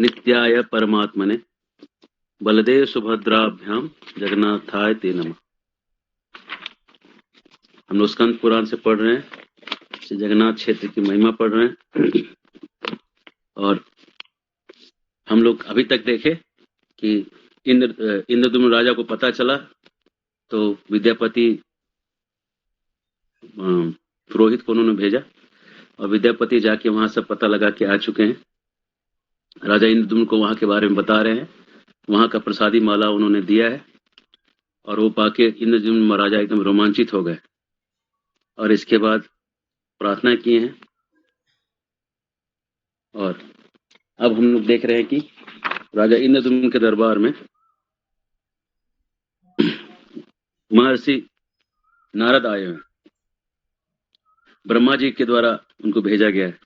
नित्याय परमात्मने बलदेव सुभद्राभ्याम जगन्नाथाय ते नमः। हम लोग स्कंद पुराण से पढ़ रहे हैं, श्री जगन्नाथ क्षेत्र की महिमा पढ़ रहे हैं। और हम लोग अभी तक देखे कि इंद्रद्युम्न राजा को पता चला तो विद्यापति पुरोहित को उन्होंने भेजा और विद्यापति जाके वहां से पता लगा के आ चुके हैं। राजा इंद्रद्युम्न को वहां के बारे में बता रहे हैं, वहां का प्रसादी माला उन्होंने दिया है और वो पाके इंद्रद्युम्न महाराजा एकदम रोमांचित हो गए और इसके बाद प्रार्थना किए हैं। और अब हम लोग देख रहे हैं कि राजा इंद्रद्युम्न के दरबार में महर्षि नारद आए हैं, ब्रह्मा जी के द्वारा उनको भेजा गया है।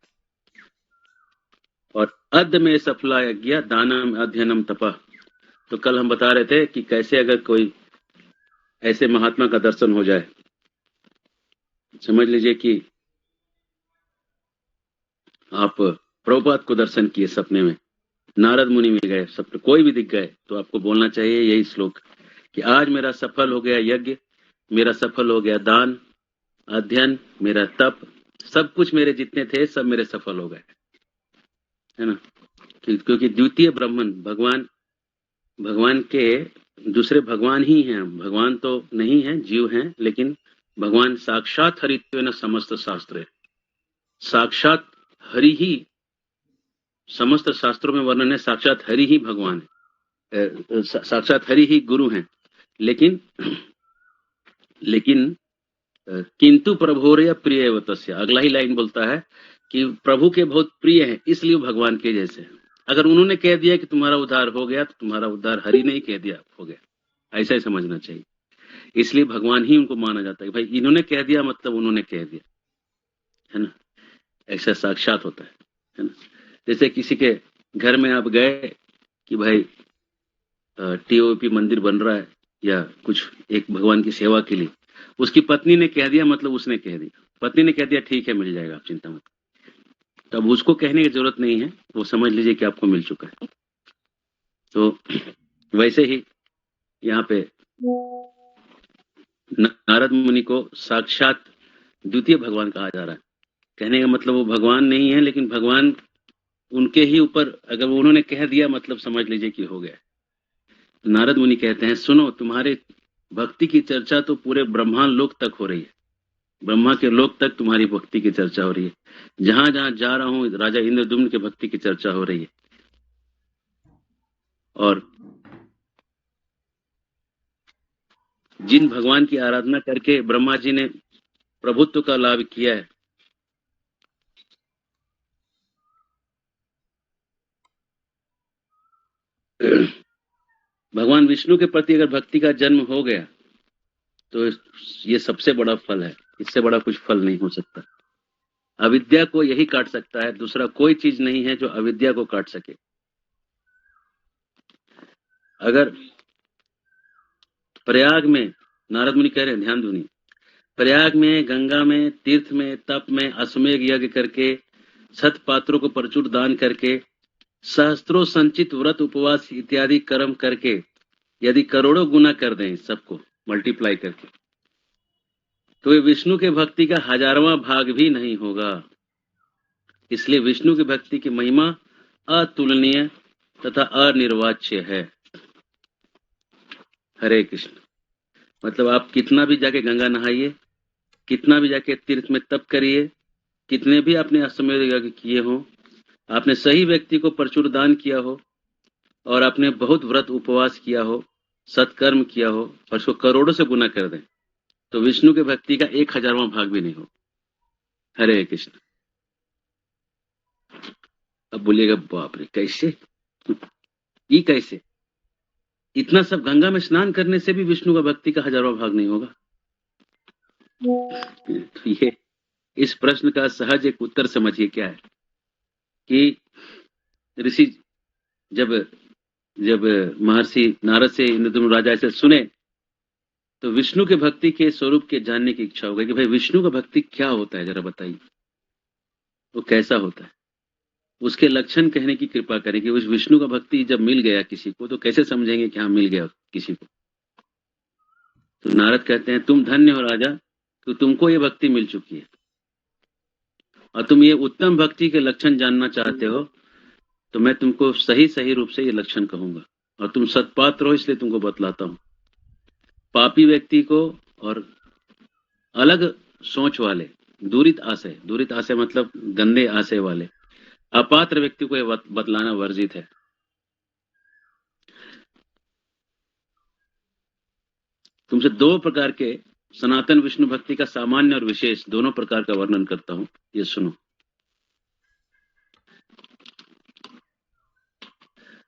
और अद्य में सफला यज्ञ दानम अध्ययनम तपः। तो कल हम बता रहे थे कि कैसे अगर कोई ऐसे महात्मा का दर्शन हो जाए, समझ लीजिए कि आप प्रभुपाद को दर्शन किए सपने में, नारद मुनि मिल गए, सपने कोई भी दिख गए, तो आपको बोलना चाहिए यही श्लोक कि आज मेरा सफल हो गया यज्ञ, मेरा सफल हो गया दान, अध्ययन, मेरा तप, सब कुछ मेरे जितने थे सब मेरे सफल हो गए, है ना। क्योंकि द्वितीय ब्रह्मन भगवान के दूसरे भगवान ही हैं। भगवान तो नहीं है, जीव हैं, लेकिन भगवान साक्षात हरित्वेन समस्त शास्त्र है। साक्षात हरि ही समस्त शास्त्रों में वर्णन है, साक्षात हरि ही भगवान है, साक्षात हरि ही गुरु हैं। लेकिन किंतु प्रभोरय प्रिय तस्य, अगला ही लाइन बोलता है कि प्रभु के बहुत प्रिय हैं, इसलिए भगवान के जैसे हैं। अगर उन्होंने कह दिया कि तुम्हारा उद्धार हो गया, तो तुम्हारा उद्धार हरि ने ही कह दिया हो गया, ऐसा ही समझना चाहिए। इसलिए भगवान ही उनको माना जाता है कि भाई इन्होंने कह दिया मतलब उन्होंने कह दिया, है ना। ऐसा साक्षात होता है ना। जैसे किसी के घर में आप गए कि भाई टीओपी मंदिर बन रहा है या कुछ एक भगवान की सेवा के लिए, उसकी पत्नी ने कह दिया मतलब उसने कह दिया, पत्नी ने कह दिया ठीक है मिल जाएगा, आप चिंता मत। तब उसको कहने की जरूरत नहीं है, वो समझ लीजिए कि आपको मिल चुका है। तो वैसे ही यहाँ पे नारद मुनि को साक्षात द्वितीय भगवान कहा जा रहा है। कहने का मतलब वो भगवान नहीं है, लेकिन भगवान उनके ही ऊपर अगर उन्होंने कह दिया मतलब समझ लीजिए कि हो गया। नारद मुनि कहते हैं सुनो, तुम्हारे भक्ति की चर्चा तो पूरे ब्रह्मांड लोक तक हो रही है, ब्रह्मा के लोक तक तुम्हारी भक्ति की चर्चा हो रही है। जहां जहां जा रहा हूं राजा इंद्रद्युम्न की भक्ति की चर्चा हो रही है। और जिन भगवान की आराधना करके ब्रह्मा जी ने प्रभुत्व का लाभ किया है, भगवान विष्णु के प्रति अगर भक्ति का जन्म हो गया तो ये सबसे बड़ा फल है, इससे बड़ा कुछ फल नहीं हो सकता। अविद्या को यही काट सकता है, दूसरा कोई चीज नहीं है जो अविद्या को काट सके। अगर प्रयाग में, नारद मुनि कह रहे हैं, ध्यान दूनी, प्रयाग में, गंगा में, तीर्थ में, तप में, अश्वमेघ यज्ञ करके, सत पात्रों को प्रचुर दान करके, सहस्त्रों संचित व्रत उपवास इत्यादि कर्म करके यदि करोड़ों गुना कर दें, सबको मल्टीप्लाई करके, तो ये विष्णु के भक्ति का 1000वां भाग भी नहीं होगा। इसलिए विष्णु की भक्ति की महिमा अतुलनीय तथा अनिर्वाच्य है। हरे कृष्ण। मतलब आप कितना भी जाके गंगा नहाइए, कितना भी जाके तीर्थ में तप करिए, कितने भी आपने अश्वमेध यज्ञ किए हो, आपने सही व्यक्ति को प्रचुर दान किया हो और आपने बहुत व्रत उपवास किया हो, सत्कर्म किया हो और उसको करोड़ों से गुना कर दें, तो विष्णु के भक्ति का 1000वां भाग भी नहीं हो। हरे कृष्ण। अब बोलिएगा बाप रे कैसे, ये कैसे? इतना सब गंगा में स्नान करने से भी विष्णु का भक्ति का 1000वां भाग नहीं होगा? तो ये इस प्रश्न का सहज एक उत्तर समझिए क्या है कि ऋषि जब महर्षि नारद से इंद्रद्युम्न राजा ऐसे सुने तो विष्णु के भक्ति के स्वरूप के जानने की इच्छा हो गई कि भाई विष्णु का भक्ति क्या होता है, जरा बताइए, वो कैसा होता है। उसके लक्षण कहने की कृपा करें कि उस विष्णु का भक्ति जब मिल गया किसी को तो कैसे समझेंगे कि हाँ मिल गया किसी को। तो नारद कहते हैं तुम धन्य हो राजा, तो तुमको ये भक्ति मिल चुकी है और तुम ये उत्तम भक्ति के लक्षण जानना चाहते हो, तो मैं तुमको सही सही रूप से ये लक्षण कहूंगा और तुम सत्पात्र हो इसलिए तुमको बतलाता हूं। पापी व्यक्ति को और अलग सोच वाले, दूरित आशय मतलब गंदे आशय वाले अपात्र व्यक्ति को ये बतलाना वर्जित है। तुमसे दो प्रकार के सनातन विष्णु भक्ति का सामान्य और विशेष दोनों प्रकार का वर्णन करता हूं, ये सुनो।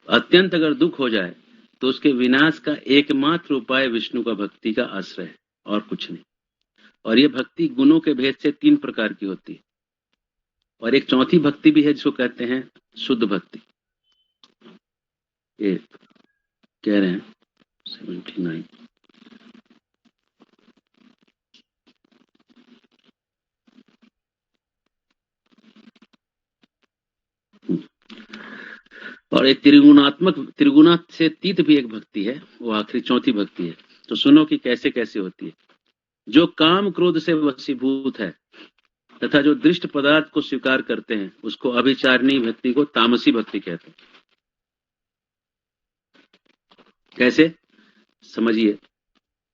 अत्यंत अगर दुख हो जाए तो उसके विनाश का एकमात्र उपाय विष्णु का भक्ति का आश्रय है और कुछ नहीं। और ये भक्ति गुणों के भेद से 3 प्रकार की होती है और एक चौथी भक्ति भी है जिसको कहते हैं शुद्ध भक्ति। ये कह रहे हैं 79। और एक त्रिगुणात से तीत भी एक भक्ति है, वो आखिरी चौथी भक्ति है। तो सुनो कि कैसे कैसे होती है। जो काम क्रोध से वशीभूत है तथा जो दृष्ट पदार्थ को स्वीकार करते हैं उसको अभिचारिणी भक्ति को तामसी भक्ति कहते हैं। कैसे समझिए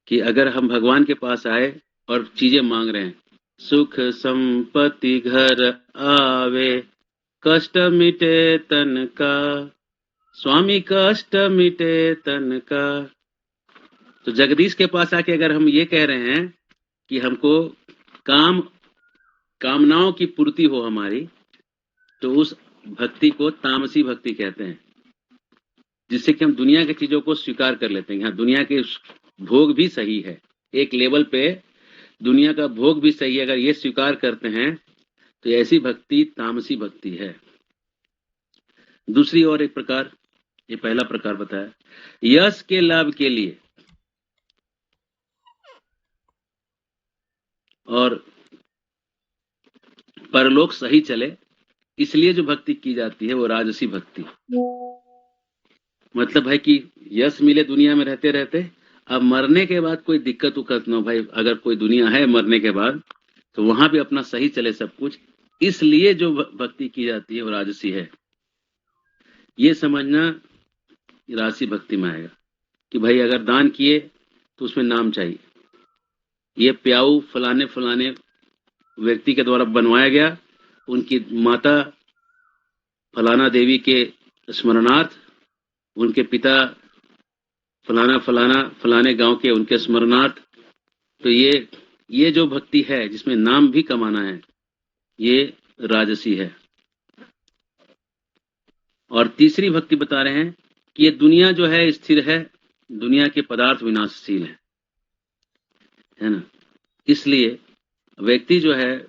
कि अगर हम भगवान के पास आए और चीजें मांग रहे हैं, सुख संपत्ति घर आवे कष्ट मिटे तन का, स्वामी कष्ट मिटे तन का। तो जगदीश के पास आके अगर हम ये कह रहे हैं कि हमको कामनाओं की पूर्ति हो हमारी, तो उस भक्ति को तामसी भक्ति कहते हैं, जिससे कि हम दुनिया की चीजों को स्वीकार कर लेते हैं। हाँ, दुनिया के भोग भी सही है, एक लेवल पे दुनिया का भोग भी सही है, अगर ये स्वीकार करते हैं तो ऐसी भक्ति तामसी भक्ति है। दूसरी और एक प्रकार, ये पहला प्रकार बताया, यश के लाभ के लिए और परलोक सही चले इसलिए जो भक्ति की जाती है वो राजसी भक्ति। मतलब है कि यश मिले दुनिया में रहते रहते, अब मरने के बाद कोई दिक्कत उक्कत न हो भाई, अगर कोई दुनिया है मरने के बाद तो वहां भी अपना सही चले सब कुछ, इसलिए जो भक्ति की जाती है वो राजसी है। ये समझना राजसी भक्ति में आएगा कि भाई अगर दान किए तो उसमें नाम चाहिए, ये प्याऊ फलाने फलाने व्यक्ति के द्वारा बनवाया गया, उनकी माता फलाना देवी के स्मरणार्थ, उनके पिता फलाना फलाना फलाने गांव के उनके स्मरणार्थ। तो ये जो भक्ति है जिसमें नाम भी कमाना है, ये राजसी है। और तीसरी भक्ति बता रहे हैं कि ये दुनिया जो है स्थिर है, दुनिया के पदार्थ विनाशशील है ना। इसलिए व्यक्ति जो है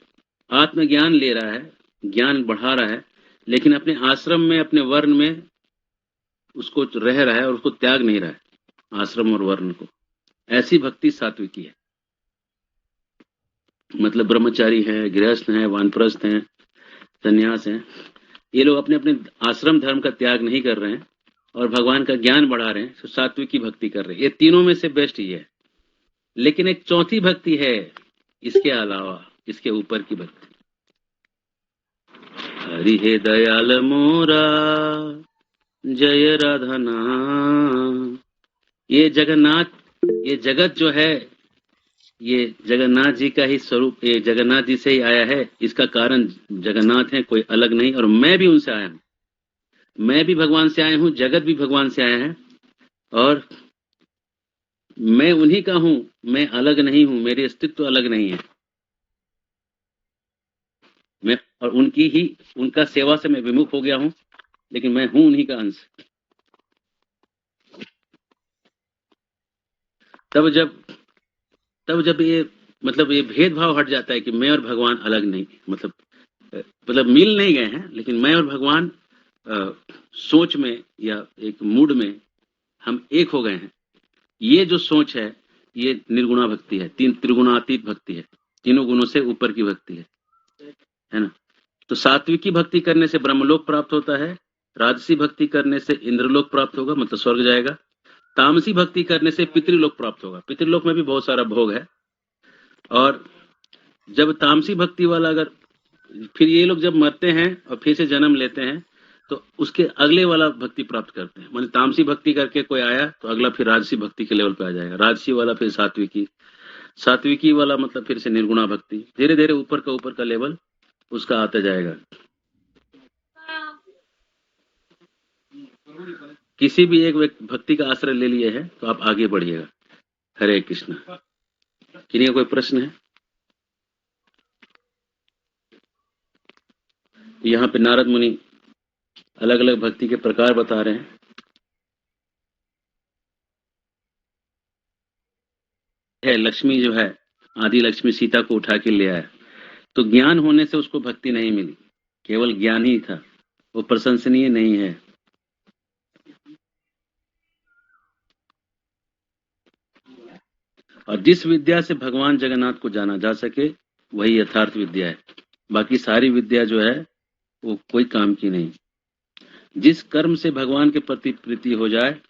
आत्मज्ञान ले रहा है, ज्ञान बढ़ा रहा है, लेकिन अपने आश्रम में अपने वर्ण में उसको रह रहा है और उसको त्याग नहीं रहा है आश्रम और वर्ण को। ऐसी भक्ति सात्विकी है। मतलब ब्रह्मचारी हैं, गृहस्थ हैं, वानप्रस्थ हैं, सन्यास हैं, ये लोग अपने अपने आश्रम धर्म का त्याग नहीं कर रहे हैं और भगवान का ज्ञान बढ़ा रहे हैं, तो सात्विकी भक्ति कर रहे हैं। ये तीनों में से बेस्ट ही है। लेकिन एक चौथी भक्ति है इसके अलावा, इसके ऊपर की भक्ति। हरि हे दयाल मोरा जय राधना। ये जगन्नाथ, ये जगत जो है ये जगन्नाथ जी का ही स्वरूप, ये जगन्नाथ जी से ही आया है। इसका कारण जगन्नाथ है, कोई अलग नहीं। और मैं भी उनसे आया हूं, मैं भी भगवान से आया हूं, जगत भी भगवान से आया है और मैं उन्हीं का हूं, मैं अलग नहीं हूं, मेरे अस्तित्व अलग नहीं है। मैं और उनकी ही, उनका सेवा से मैं विमुख हो गया हूं, लेकिन मैं हूं उन्हीं का अंश। तब जब ये मतलब ये भेदभाव हट जाता है कि मैं और भगवान अलग नहीं, मतलब मिल नहीं गए हैं, लेकिन मैं और भगवान सोच में या एक मूड में हम एक हो गए हैं। ये जो सोच है ये निर्गुणा भक्ति है, त्रिगुणातीत भक्ति है, तीनों गुणों से ऊपर की भक्ति है ना। तो सात्विकी भक्ति करने से ब्रह्मलोक प्राप्त होता है, राजसी भक्ति करने से इंद्रलोक प्राप्त होगा, मतलब स्वर्ग जाएगा, तामसी भक्ति करने से पितृलोक प्राप्त होगा। पितृलोक में भी बहुत सारा भोग है। और जब तामसी भक्ति वाला अगर फिर ये लोग जब मरते हैं और फिर से जन्म लेते हैं तो उसके अगले वाला भक्ति प्राप्त करते हैं। माने तामसी भक्ति करके कोई आया तो अगला फिर राजसी भक्ति के लेवल पे आ जाएगा, राजसी वाला फिर सात्विकी, सात्विकी वाला मतलब फिर से निर्गुणा भक्ति, धीरे धीरे ऊपर का लेवल उसका आता जाएगा। किसी भी एक भक्ति का आश्रय ले लिए है तो आप आगे बढ़िएगा। हरे कृष्ण। किन्हीं का कोई प्रश्न है? यहाँ पे नारद मुनि अलग अलग भक्ति के प्रकार बता रहे हैं। लक्ष्मी जो है, आदि लक्ष्मी सीता को उठा के ले आया, तो ज्ञान होने से उसको भक्ति नहीं मिली, केवल ज्ञान ही था, वो प्रशंसनीय नहीं है। और जिस विद्या से भगवान जगन्नाथ को जाना जा सके वही यथार्थ विद्या है। बाकी सारी विद्या जो है वो कोई काम की नहीं। जिस कर्म से भगवान के प्रति प्रीति हो जाए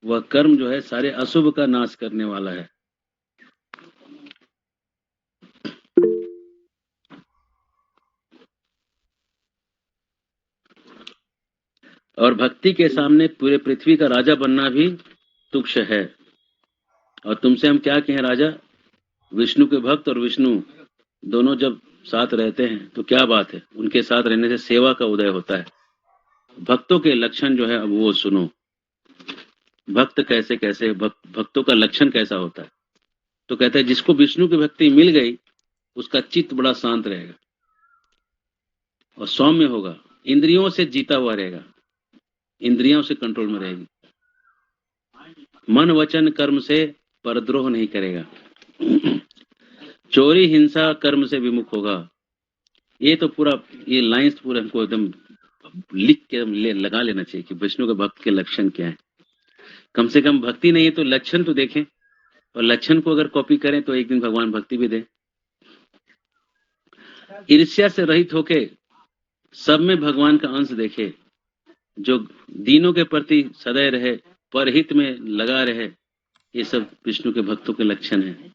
वह कर्म जो है सारे अशुभ का नाश करने वाला है। और भक्ति के सामने पूरे पृथ्वी का राजा बनना भी तुच्छ है। और तुमसे हम क्या कहें राजा, विष्णु के भक्त और विष्णु दोनों जब साथ रहते हैं तो क्या बात है, उनके साथ रहने से सेवा का उदय होता है। भक्तों के लक्षण जो है अब वो सुनो, भक्त कैसे कैसे भक्तों का लक्षण कैसा होता है। तो कहते हैं जिसको विष्णु की भक्ति मिल गई उसका चित्त बड़ा शांत रहेगा और सौम्य होगा, इंद्रियों से जीता हुआ रहेगा, इंद्रियों से कंट्रोल में रहेगी, मन वचन कर्म से परद्रोह नहीं करेगा, चोरी हिंसा कर्म से विमुख होगा। ये तो पूरा ये लाइंस पूरा हमको एकदम लिख के लगा लेना चाहिए कि विष्णु के भक्त के लक्षण क्या है। कम से कम भक्ति नहीं है तो लक्षण तो देखें, और लक्षण को अगर कॉपी करें तो एक दिन भगवान भक्ति भी दे। ईर्ष्या से रहित होके सब में भगवान का अंश देखे, जो दीनों के प्रति सदैव रहे, परहित में लगा रहे, ये सब विष्णु के भक्तों के लक्षण है।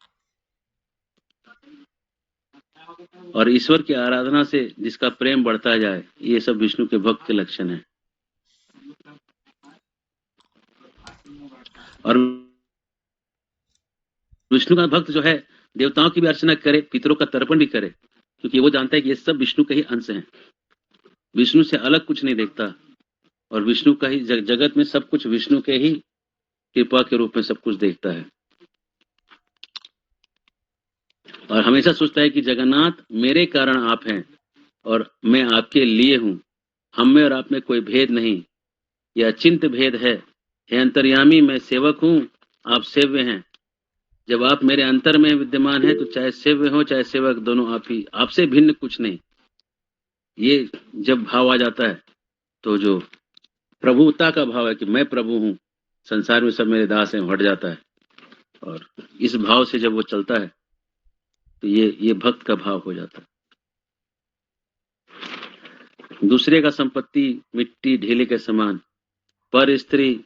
और ईश्वर की आराधना से जिसका प्रेम बढ़ता जाए, ये सब विष्णु के भक्त के लक्षण है। और विष्णु का भक्त जो है देवताओं की भी अर्चना करे, पितरों का तर्पण भी करे, क्योंकि वो जानता है कि ये सब विष्णु के ही अंश हैं, विष्णु से अलग कुछ नहीं देखता। और विष्णु का ही जगत में सब कुछ विष्णु के ही कृपा के रूप में सब कुछ देखता है। और हमेशा सोचता है कि जगन्नाथ मेरे कारण आप हैं और मैं आपके लिए हूं, हम में और आप में कोई भेद नहीं, यह अचिंत भेद है। हे अंतर्यामी, मैं सेवक हूं, आप सेव्य हैं। जब आप मेरे अंतर में विद्यमान हैं तो चाहे सेव्य हो चाहे सेवक, दोनों आप ही, आपसे भिन्न कुछ नहीं। ये जब भाव आ जाता है तो जो प्रभुता का भाव है कि मैं प्रभु हूं, संसार में सब मेरे दास हैं, हट जाता है। और इस भाव से जब वो चलता है तो ये भक्त का भाव हो जाता है। दूसरे का संपत्ति मिट्टी ढीले के समान, पर स्त्री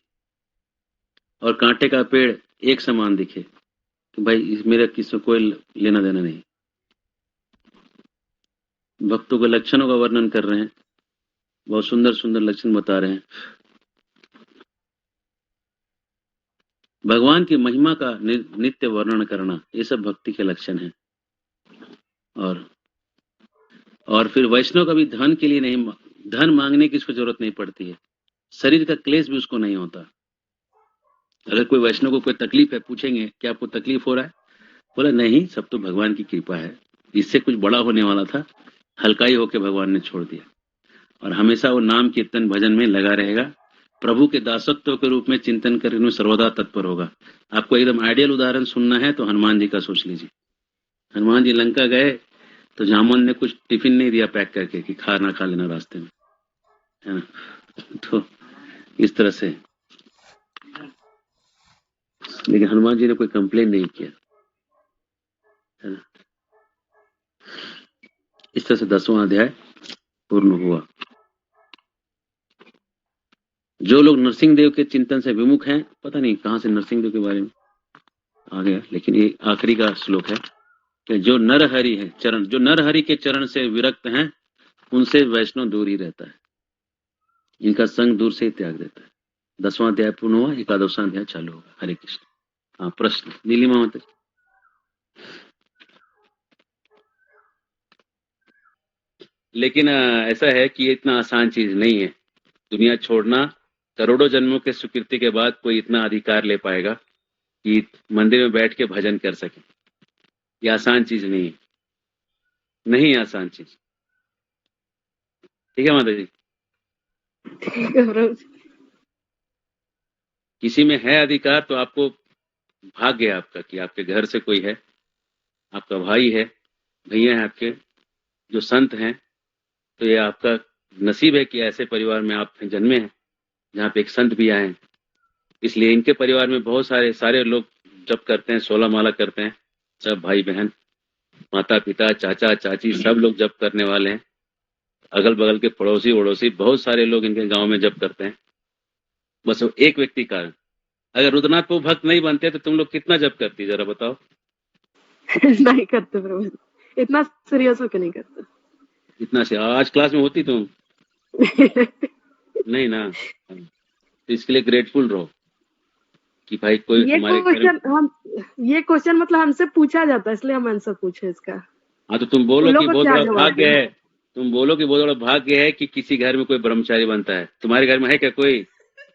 और कांटे का पेड़ एक समान दिखे तो भाई मेरा किसी कोई लेना देना नहीं। भक्तों के लक्षणों का वर्णन कर रहे हैं, बहुत सुंदर सुंदर लक्षण बता रहे हैं। भगवान की महिमा का नित्य वर्णन करना, ये सब भक्ति के लक्षण हैं। और फिर वैष्णव कभी धन के लिए नहीं, धन मांगने की इसको जरूरत नहीं पड़ती है, शरीर का क्लेश भी उसको नहीं होता। अगर कोई वैष्णव को कोई तकलीफ है, पूछेंगे क्या आपको तकलीफ हो रहा है, बोला नहीं, सब तो भगवान की कृपा है, इससे कुछ बड़ा होने वाला था, हल्काई होके भगवान ने छोड़ दिया। और हमेशा वो नाम कीर्तन भजन में लगा रहेगा, प्रभु के दासत्व के रूप में चिंतन करने में सर्वदा तत्पर होगा। आपको एकदम आइडियल उदाहरण सुनना है तो हनुमान जी का सोच लीजिए। हनुमान जी लंका गए तो जामुन ने कुछ टिफिन नहीं दिया पैक करके कि खाना खा लेना रास्ते में, है ना। तो इस तरह से, लेकिन हनुमान जी ने कोई कंप्लेन नहीं किया, है ना। इस तरह से 10वां अध्याय पूर्ण हुआ। जो लोग नरसिंह देव के चिंतन से विमुख हैं, पता नहीं कहां से नरसिंह देव के बारे में आ गया, लेकिन ये आखिरी का श्लोक है कि जो नरहरि है चरण, जो नरहरि के चरण से विरक्त हैं, उनसे वैष्णव दूर ही रहता है, इनका संग दूर से ही त्याग देता है। 10वां अध्याय पूर्ण हुआ, 11वां अध्याय चालू होगा। हरे कृष्ण। हाँ, प्रश्न नीलिमा माता जी। लेकिन ऐसा है कि ये इतना आसान चीज नहीं है। दुनिया छोड़ना, करोड़ों जन्मों के सुकृति के बाद कोई इतना अधिकार ले पाएगा कि मंदिर में बैठ के भजन कर सके। ये आसान चीज नहीं है, नहीं आसान चीज। ठीक है माता जी। ठीक है प्रभु जी। किसी में है अधिकार तो आपको भाग्य है आपका कि आपके घर से कोई है, आपका भाई है, भैया है आपके जो संत हैं, तो ये आपका नसीब है कि ऐसे परिवार में आप जन्मे हैं जहाँ पे एक संत भी आए हैं। इसलिए इनके परिवार में बहुत सारे लोग जप करते हैं, 16 माला करते हैं, सब भाई बहन, माता पिता, चाचा चाची, सब लोग जप करने वाले हैं। अगल बगल के पड़ोसी वड़ोसी बहुत सारे लोग इनके गांव में जप करते हैं। बस वो एक व्यक्ति कारण, अगर रुद्रनाथ को भक्त नहीं बनते तो तुम लोग कितना जप करती, जरा बताओ। नहीं करते प्रभु जी, इतना सीरियस होके नहीं करते। इतना से आज क्लास में होती तुम नहीं ना, तो इसके लिए ग्रेटफुल रहो कि भाई कोई तुम्हारे घर में। ये क्वेश्चन मतलब हमसे पूछा जाता है, इसलिए हम आंसर पूछे इसका। हाँ, तो तुम बोलो कि बहुत बड़ा भाग्य है, तुम बोलो कि बहुत बड़ा भाग्य है कि किसी घर में कोई ब्रह्मचारी बनता है। तुम्हारे घर में है क्या कोई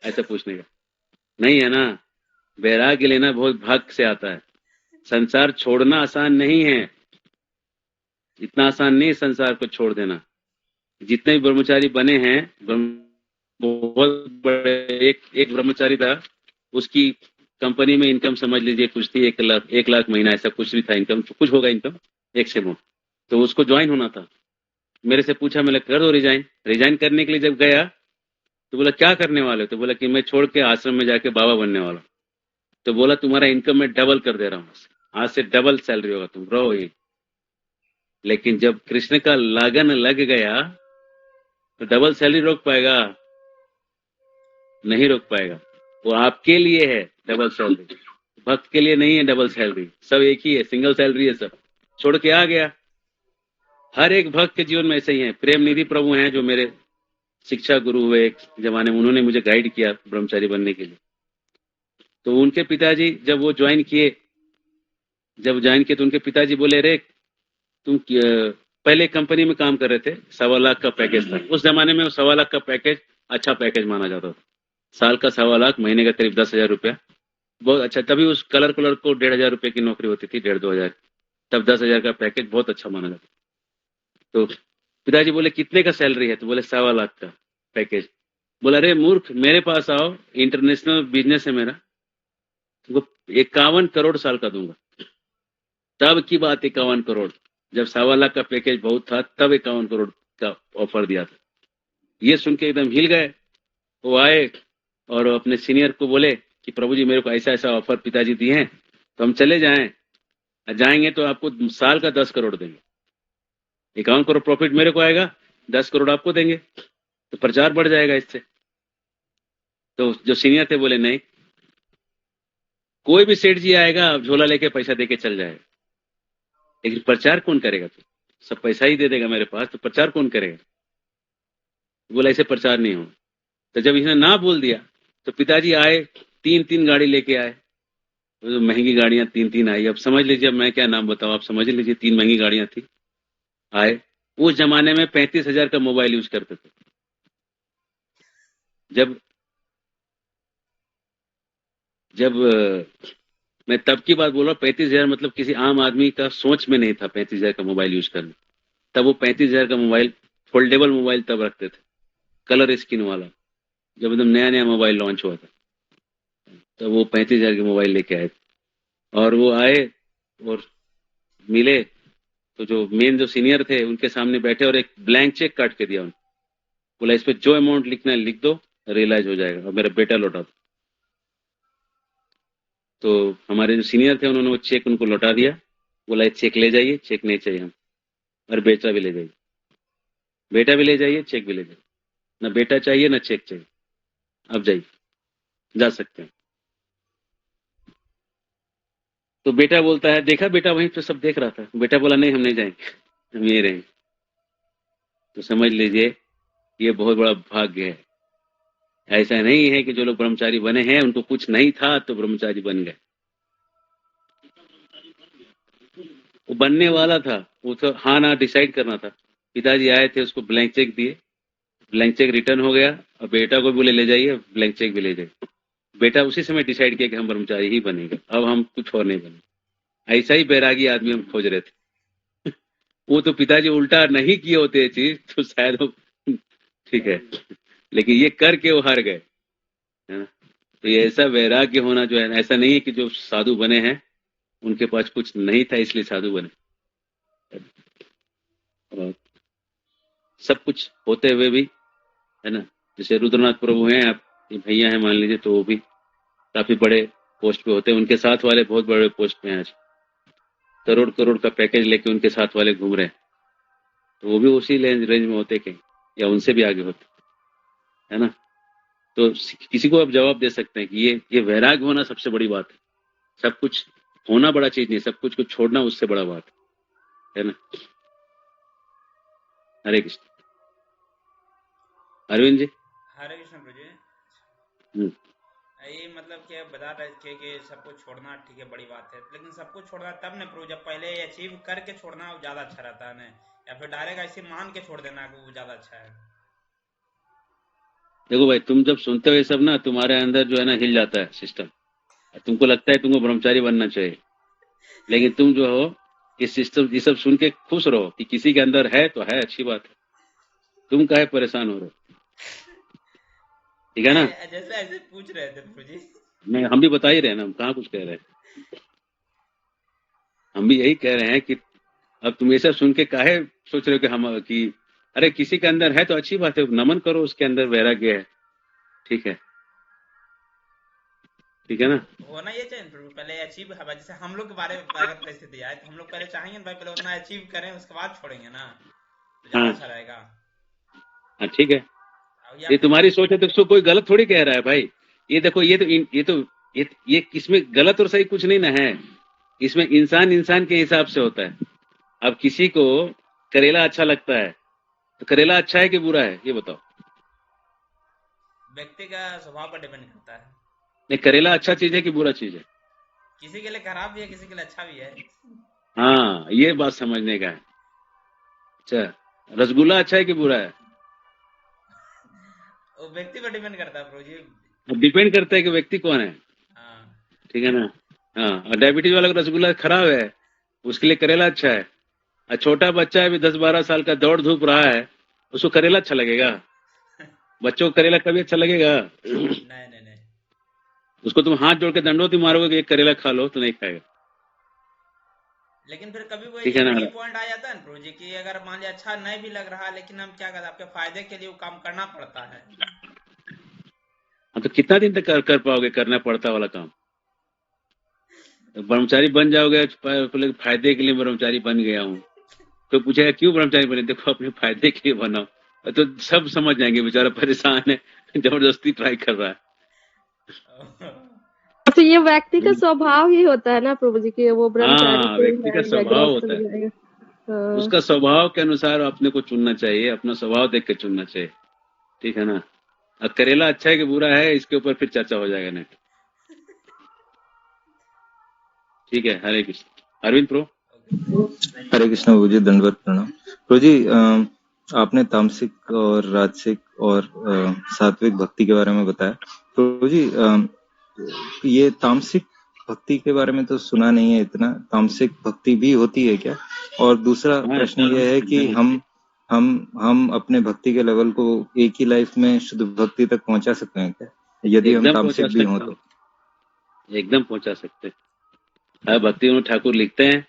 ऐसा पूछने का? नहीं है ना। वैराग्य लेना बहुत भाग्य से आता है। संसार छोड़ना आसान नहीं है, इतना आसान नहीं है संसार को छोड़ देना। जितने भी ब्रह्मचारी बने हैं, बहुत बड़े, एक ब्रह्मचारी था, उसकी कंपनी में इनकम समझ लीजिए कुछ थी, 1 लाख महीना, ऐसा कुछ भी था इनकम, कुछ होगा इनकम 1 से 9। तो उसको ज्वाइन होना था, मेरे से पूछा, मैंने कर दो रिजाइन करने के लिए जब गया तो बोला क्या करने वाले हो? तो बोला कि मैं छोड़ के आश्रम में जाके बाबा बनने वाला। तो बोला तुम्हारा इनकम मैं डबल कर दे रहा हूँ, आज से डबल सैलरी होगा, तुम रहो ही। लेकिन जब कृष्ण का लगन लग गया तो डबल सैलरी रोक पाएगा? नहीं रोक पाएगा। वो आपके लिए है डबल सैलरी, भक्त के लिए नहीं है डबल सैलरी। सब एक ही है, सिंगल सैलरी है। सब छोड़ के आ गया। हर एक भक्त के जीवन में ऐसे ही है। प्रेम निधि प्रभु हैं जो मेरे शिक्षा गुरु हुए एक जमाने में, उन्होंने मुझे गाइड किया ब्रह्मचारी बनने के लिए। तो उनके पिताजी जब वो ज्वाइन किए तो उनके पिताजी बोले, रे तुम पहले कंपनी में काम कर रहे थे, 1.25 लाख का पैकेज था। उस जमाने में 1.25 लाख का पैकेज अच्छा पैकेज माना जाता था। साल का 1.25 लाख, महीने का करीब 10,000 रुपया, बहुत अच्छा। तभी उस कलर को 1,500 रुपए की नौकरी होती थी, 1,500-2,000। तब 10,000 का पैकेज बहुत अच्छा माना जाता। तो पिताजी बोले कितने का सैलरी है? तो बोले 1.25 लाख का पैकेज। बोला, अरे मूर्ख, मेरे पास आओ, इंटरनेशनल बिजनेस है मेरा, तुमको 51 करोड़ साल का दूंगा। तब की बात 51 करोड़, जब 1.25 लाख का पैकेज बहुत था, तब 51 करोड़ का ऑफर दिया था। ये सुन के एकदम हिल गए। वो आए और अपने सीनियर को बोले कि प्रभु जी मेरे को ऐसा ऐसा ऑफर पिताजी दिए हैं, तो हम चले जाएंगे तो आपको साल का 10 करोड़ देंगे, 51 करोड़ प्रॉफिट मेरे को आएगा, 10 करोड़ आपको देंगे, तो प्रचार बढ़ जाएगा इससे। तो जो सीनियर थे बोले नहीं, कोई भी सेठ जी आएगा झोला लेके पैसा देके चल जाएगा, लेकिन प्रचार कौन करेगा? तो सब पैसा ही दे देगा मेरे पास, तो प्रचार कौन करेगा? बोला ऐसे प्रचार नहीं हो। तो जब इसने ना बोल दिया तो पिताजी आए, 3-3 गाड़ी लेके आए। तो महंगी गाड़ियां 3-3 आई। अब समझ लीजिए, अब मैं क्या नाम बताऊं, आप समझ लीजिए, 3 महंगी गाड़ियां थी। आए, उस जमाने में 35,000 का मोबाइल यूज करते थे। जब मैं तब की बात बोल रहा हूँ, 35,000 मतलब किसी आम आदमी का सोच में नहीं था 35,000 का मोबाइल यूज करना। तब वो 35,000 का मोबाइल, फोल्डेबल मोबाइल तब रखते थे, कलर स्क्रीन वाला, जब एकदम नया नया मोबाइल लॉन्च हुआ था, तब वो 35,000 के मोबाइल लेके आए थे। और वो आए और मिले, तो जो मेन जो सीनियर थे उनके सामने बैठे और एक ब्लैंक चेक काट के दिया उनको। बोला इस पे जो अमाउंट लिखना है लिख दो, रियलाइज हो जाएगा, और मेरा बेटा लौटा दो। तो हमारे जो सीनियर थे उन्होंने वो चेक उनको लौटा दिया। बोला चेक ले जाइए, चेक नहीं चाहिए हम, और बेचा भी ले जाइए। बेटा भी ले जाइए, चेक भी ले जाइए। ना बेटा चाहिए ना चेक चाहिए, अब जाइए, जा सकते हैं। तो बेटा बोलता है, देखा बेटा वहीं पे सब देख रहा था। बेटा बोला नहीं हम नहीं जाएंगे, हम यहीं रहेंगे। तो समझ लीजिए ये बहुत बड़ा भाग्य है। ऐसा नहीं है कि जो लोग ब्रह्मचारी बने हैं उनको कुछ नहीं था तो ब्रह्मचारी बन गए। वो बनने वाला था, वो तो हाँ ना डिसाइड करना था। पिताजी आए थे, उसको ब्लैंक चेक दिए, ब्लैंक चेक रिटर्न हो गया, और बेटा को बोले ले जाइए, ब्लैंक चेक भी ले जाइए। बेटा उसी समय डिसाइड किया कि हम ब्रह्मचारी ही बनेंगे, अब हम कुछ और नहीं बने। ऐसा ही बैरागी आदमी हम खोज रहे थे। वो तो पिताजी उल्टा नहीं किए होते ये चीज तो शायद वो ठीक है, लेकिन ये करके वो हार गए, है ना। तो ये ऐसा वैराग्य होना जो है, ऐसा नहीं है कि जो साधु बने हैं उनके पास कुछ नहीं था इसलिए साधु बने। और सब कुछ होते हुए भी, है ना, जैसे रुद्रनाथ प्रभु हैं, आप ये भैया हैं मान लीजिए, तो वो भी काफी बड़े पोस्ट पे होते हैं, उनके साथ वाले बहुत बड़े पोस्ट पे हैं आज, करोड़ करोड़ का पैकेज लेके उनके साथ वाले घूम रहे हैं। तो वो भी उसी रेंज में होते कहीं, या उनसे भी आगे होते, है ना। तो किसी को आप जवाब दे सकते हैं कि ये वैराग्य होना सबसे बड़ी बात है। सब कुछ होना बड़ा चीज नहीं, सब कुछ को छोड़ना उससे बड़ा बात है ना। हरे कृष्ण। अरविंद जी। हरे कृष्ण प्रभु जी। हम्म, ये मतलब कि बता रहे थे कि सबको छोड़ना ठीक है बड़ी बात है, लेकिन सबको छोड़ना तब न प्रभु जब पहले अचीव करके छोड़ना वो ज्यादा अच्छा रहता है ना, या फिर डायरेक्ट ऐसे मान के छोड़ देना वो ज्यादा अच्छा है। देखो भाई, तुम जब सुनते हो ये सब ना, तुम्हारे अंदर जो है ना हिल जाता है सिस्टम, तुमको लगता है तुमको ब्रह्मचारी बनना चाहिए, लेकिन तुम जो हो इस सिस्टम ये सब सुन के खुश रहो कि किसी के अंदर है तो है, अच्छी बात है। तुम काहे परेशान हो रहे हो, ठीक है ना। जैसे ऐसे पूछ रहे थे प्रभु जी। नहीं, हम भी बता ही रहे हैं ना, हम कहाँ कुछ कह रहे हैं। हम भी यही कह रहे हैं कि अब तुम ये सब सुन के काहे सोच रहे हो कि हम कि अरे किसी के अंदर है तो अच्छी बात है, नमन करो, उसके अंदर वैराग्य है, ठीक है, ठीक है ना। होना ये चाहिए प्रभु, पहले अचीव है, जैसे हम लोग के बारे में अगर परिस्थिति आए तो हम लोग पहले चाहेंगे भाई पहले उतना अचीव करें उसके बाद छोड़ेंगे ना, तो ज्यादा हाँ अच्छा रहेगा। हाँ ठीक है, या ये फिर तुम्हारी सोच है तो इसको कोई गलत थोड़ी कह रहा है भाई। ये देखो, ये इसमें गलत और सही कुछ नहीं ना है, इसमें इंसान इंसान के हिसाब से होता है। अब किसी को करेला अच्छा लगता है तो करेला अच्छा है कि बुरा है, ये बताओ। व्यक्ति का स्वभाव पर डिपेंड करता है, नहीं, करेला अच्छा चीज है कि बुरा चीज है। किसी के लिए खराब भी है किसी के लिए अच्छा भी है। हाँ, ये बात समझने का है। अच्छा, रसगुल्ला अच्छा है कि बुरा है? वो व्यक्ति पर डिपेंड करता है प्रभु जी। अब डिपेंड करता है कि व्यक्ति कौन है, हाँ ठीक है ना। हाँ, और डायबिटीज वाला को रसगुल्ला खराब है, उसके लिए करेला अच्छा है। और छोटा बच्चा है, अभी 10-12 साल का, दौड़ धूप रहा है, उसको करेला अच्छा लगेगा? बच्चों को करेला कभी अच्छा लगेगा? नहीं नहीं नहीं, उसको तुम हाथ जोड़ के दंडोती मारोगे कि एक करेला खा लो, तो नहीं खाएगा, लेकिन फिर कभी वो ठीक है ना। ये पॉइंट आ जाता है ना प्रभु जी कि अगर मान लिया अच्छा नहीं भी लग रहा, लेकिन हम क्या करते, आपके फायदे के लिए वो काम करना पड़ता है। हाँ, तो कितना दिन तक कर पाओगे करना पड़ता वाला काम? ब्रह्मचारी बन जाओगे, पहले फायदे के लिए ब्रह्मचारी बन गया हूँ, तो पूछेगा क्यों ब्रह्मचारी बने? देखो अपने फायदे के लिए बनाओ, तो सब समझ जाएंगे, बेचारा परेशान है, जबरदस्ती ट्राई कर रहा है। तो ये व्यक्ति का स्वभाव ही होता है ना प्रभु जी की, वो ब्रह्मचारी हाँ, से ही व्यक्ति का है या स्वभाव गृहस्थ होता है, में जाएगा। हाँ। उसका स्वभाव के अनुसार अपने को चुनना चाहिए, अपना स्वभाव देख के चुनना चाहिए, ठीक है ना। अब करेला अच्छा है कि बुरा है, इसके ऊपर फिर चर्चा हो जाएगा नहीं, ठीक है। हरे कृष्ण। अरविंद प्रो। हरे कृष्ण प्रभु जी, दंडवत प्रणाम प्रभु जी। आपने तामसिक और राजसिक और सात्विक भक्ति के बारे में बताया प्रभु जी। ये तामसिक भक्ति के बारे में तो सुना नहीं है इतना, तामसिक भक्ति भी होती है क्या? और दूसरा प्रश्न ये है कि हम अपने भक्ति के लेवल को एक ही लाइफ में शुद्ध भक्ति तक पहुंचा सकते हैं क्या, यदि हम तामसिक भी हों तो? एकदम पहुंचा सकते हैं। भक्ति विनोद ठाकुर लिखते हैं,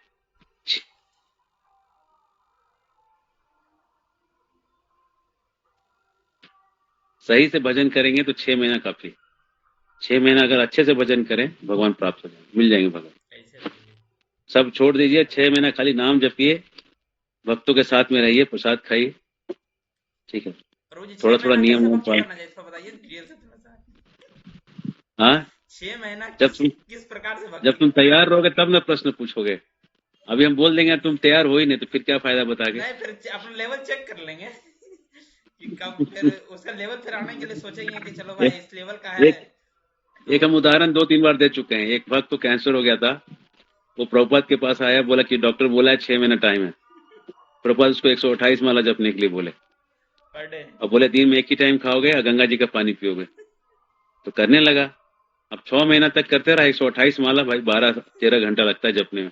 सही से भजन करेंगे तो 6 महीना काफी, 6 महीना अगर अच्छे से भजन करें भगवान प्राप्त हो जाएंगे, मिल जाएंगे भगवान। सब छोड़ दीजिए, 6 महीना खाली नाम जपिए, भक्तों के साथ में रहिए, प्रसाद खाइए, ठीक है, प्रभु जी थोड़ा 6 थोड़ा महीना नियम कैसे उम भक्ति पाल करना चाहिए, इसको बताइए डिटेल से थोड़ा सा। हाँ, 6 महीना जब तुम किस प्रकार से भक्ति जब तुम करना है? तैयार रहोगे तब ना प्रश्न पूछोगे। अभी हम बोल देंगे तुम तैयार हो ही नहीं तो फिर क्या फायदा बता के। नहीं, फिर अपना लेवल चेक कर लेंगे कि कब फिर उसका लेवल फिर आने के लिए सोचेंगे कि चलो भाई एक इस लेवल का है एक एक हम उदाहरण 2-3 बार दे चुके हैं। एक भक्त को कैंसर हो गया था, वो प्रभुपाद के पास आया, बोला कि डॉक्टर बोला है 6 महीना टाइम है। प्रभुपाद उसको 128 माला जपने के लिए बोले, पर डे। और बोले दिन में एक ही टाइम खाओगे और गंगा जी का पानी पियोगे। तो करने लगा। अब 6 महीना तक करते रहा, 128 माला भाई 12-13 घंटा लगता है जपने में।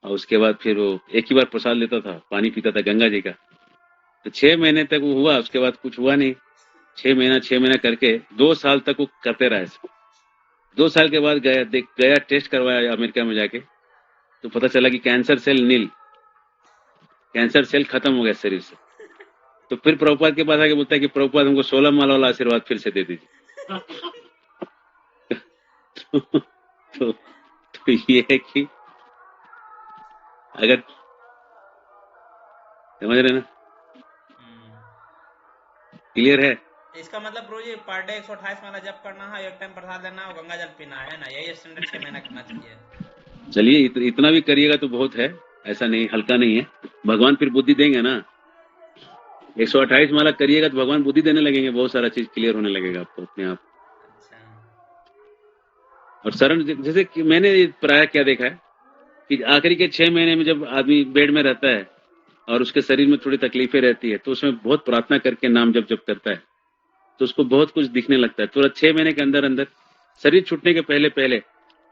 और उसके बाद फिर वो एक ही बार प्रसाद लेता था, पानी पीता था गंगा जी का। तो 6 महीने तक वो हुआ, उसके बाद कुछ हुआ नहीं। 6 महीना करके 2 साल तक वो करते रहा ऐसे। 2 साल के बाद गया टेस्ट करवाया अमेरिका में जाके, तो पता चला कि कैंसर सेल नील, कैंसर सेल खत्म हो गया शरीर से। तो फिर प्रभुपाद के पास आके बोलता है कि प्रभुपाद हमको 16 माला वाला आशीर्वाद फिर से दे दीजिए। तो ये है कि अगर समझ रहे ना, क्लियर है। इसका मतलब प्रभु जी पर डे 128 माला जप करना है, एक टाइम प्रसाद लेना और गंगा जल पीना है ना, यही स्टैंडर्ड 6 महीना करना चाहिए। चलिए इतना भी करिएगा तो बहुत है, ऐसा नहीं, हल्का नहीं है। भगवान फिर बुद्धि देंगे ना। 128 माला करिएगा तो भगवान बुद्धि देने लगेंगे, बहुत सारा चीज क्लियर होने लगेगा आपको अपने आप। और शरण जैसे कि मैंने प्राय क्या देखा है कि आखिरी के 6 महीने में जब आदमी बेड में रहता है और उसके शरीर में थोड़ी तकलीफें रहती है, तो उसमें बहुत प्रार्थना करके नाम जप करता है, तो उसको बहुत कुछ दिखने लगता है। तो 6 महीने के अंदर अंदर शरीर छूटने के पहले पहले,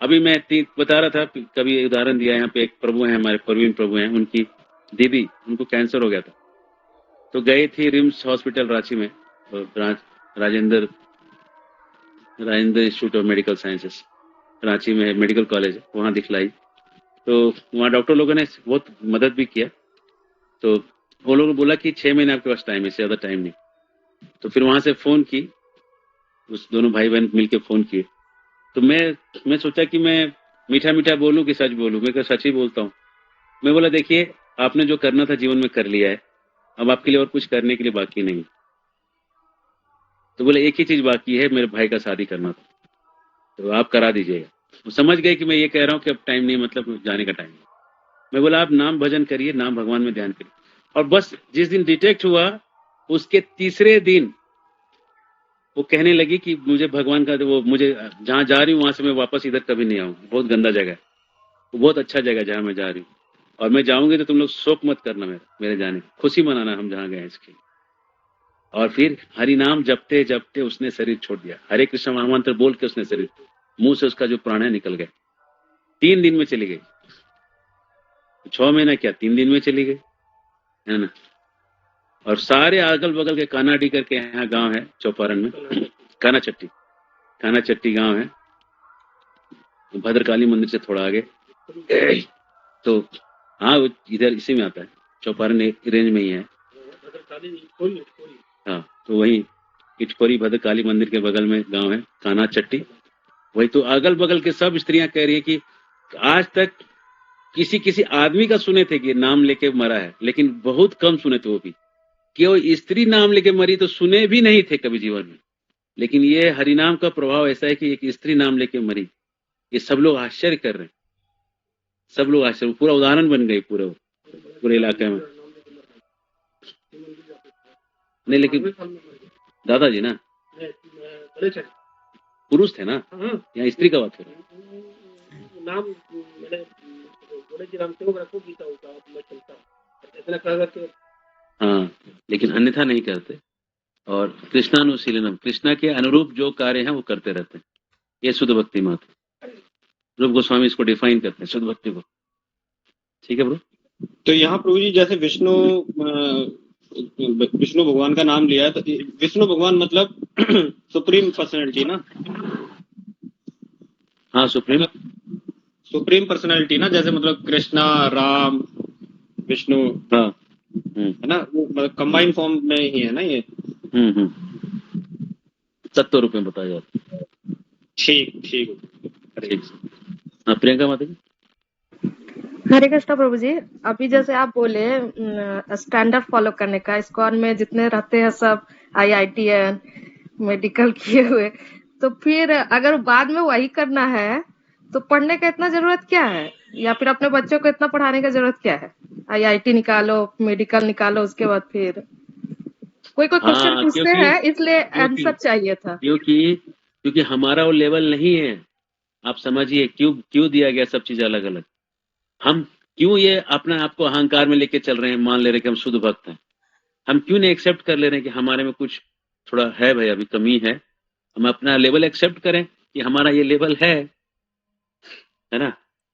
अभी मैं बता रहा था, कभी उदाहरण दिया, यहाँ पे एक प्रभु हैं हमारे, प्रवीण प्रभु हैं, उनकी दीदी, उनको कैंसर हो गया था। तो गए थी रिम्स हॉस्पिटल रांची में, Rajendra institute of medical sciences Ranchi में मेडिकल कॉलेज है, वहां दिखलाई। तो वहाँ डॉक्टर लोगों ने बहुत मदद भी किया। तो वो लोगों ने बोला कि 6 महीने आपके पास टाइम है, इससे ज्यादा टाइम नहीं। तो फिर वहां से फोन की, उस दोनों भाई बहन मिलके फोन किए। तो मैं सोचा कि मैं मीठा मीठा बोलूं कि सच बोलूं। मैं सच ही बोलता हूँ। मैं बोला देखिए, आपने जो करना था जीवन में कर लिया है, अब आपके लिए और कुछ करने के लिए बाकी नहीं। तो बोले एक ही चीज बाकी है, मेरे भाई का शादी करना था, तो आप करा दीजिएगा। वो समझ गए कि मैं ये कह रहा हूँ कि अब टाइम नहीं, मतलब जाने का टाइम नहीं। मैं बोला आप नाम भजन करिए, नाम भगवान में ध्यान करिए। और बस जिस दिन डिटेक्ट हुआ उसके तीसरे दिन वो कहने लगी कि मुझे भगवान का, वो मुझे जहाँ जा रही हूँ वहां से मैं वापस इधर कभी नहीं आऊँ, बहुत गंदा जगह है, वो बहुत अच्छा जगह जहाँ मैं जा रही हूँ, और मैं जाऊंगी तो तुम लोग शोक मत करना मेरे जाने, खुशी मनाना हम जहाँ गए इसकी। और फिर हरि नाम जपते जपते उसने शरीर छोड़ दिया। हरे कृष्ण महामंत्र बोल के उसने शरीर, मुंह से उसका जो प्राण है निकल गए। 3 दिन में चली गई। 6 महीना क्या, 3 दिन में चली गई, है ना। और सारे अगल बगल के कानाडी करके यहाँ गांव है चौपारण में, काना चट्टी गांव है, भद्रकाली मंदिर से थोड़ा आगे। तो हाँ, वो इधर इसी में आता है, चौपारण रेंज में ही है। हाँ, तो वही इटखोरी भद्रकाली मंदिर के बगल में गांव है काना चट्टी। वही तो अगल बगल के सब स्त्रियां कह रही है कि आज तक किसी आदमी का सुने थे कि नाम लेके मरा है, लेकिन बहुत कम सुने थे। वो भी कि वो स्त्री नाम लेके मरी तो सुने भी नहीं थे कभी जीवन में। लेकिन ये हरिनाम का प्रभाव ऐसा है कि एक स्त्री नाम लेके मरी, ये सब लोग आश्चर्य कर रहे हैं, सब लोग आश्चर्य, पूरा उदाहरण बन गई पूरे इलाके में। नहीं, लेकिन दादाजी ना पुरुष थे ना, यहाँ स्त्री का बात हो रहा है। हाँ, लेकिन अन्यथा नहीं करते। और कृष्णानुशीलनम, कृष्णा के अनुरूप जो कार्य हैं वो करते रहते हैं। ये शुद्ध भक्ति मात है। रूप गोस्वामी इसको डिफाइन करते हैं शुद्ध भक्ति को। ठीक है ब्रो। तो यहाँ प्रभु जी जैसे विष्णु भगवान का नाम लिया है, तो विष्णु भगवान मतलब सुप्रीम पर्सनैलिटी ना। हाँ, सुप्रीम पर्सनैलिटी ना, जैसे मतलब कृष्णा, राम, विष्णु, हाँ, है ना, वो मतलब कंबाइन फॉर्म में ही है ना ये। तत्व रूप में बताया जाता है। ठीक। हाँ, प्रियंका माता जी। हरे कृष्णा प्रभु जी। अभी जैसे आप बोले स्टैंडर्ड फॉलो करने का, इस्कॉन में जितने रहते हैं सब IITN मेडिकल किए हुए, तो फिर अगर बाद में वही करना है तो पढ़ने का इतना जरूरत क्या है, या फिर अपने बच्चों को इतना पढ़ाने का जरूरत क्या है? IIT निकालो, मेडिकल निकालो, उसके बाद फिर कोई क्वेश्चन हाँ, पूछते क्योंकि हैं, इसलिए क्योंकि आंसर चाहिए था। क्योंकि क्योंकि हमारा वो लेवल नहीं है। आप समझिए क्यों क्यों दिया गया सब चीज अलग अलग। हम क्यों ये अपने आप को अहंकार में लेके चल रहे हैं, मान ले रहे हैं कि हम शुद्ध भक्त हैं। हम क्यों नहीं एक्सेप्ट कर ले रहे हैं कि हमारे में कुछ थोड़ा है भाई, अभी कमी है। हम अपना लेवल एक्सेप्ट करें कि हमारा ये लेवल है ना।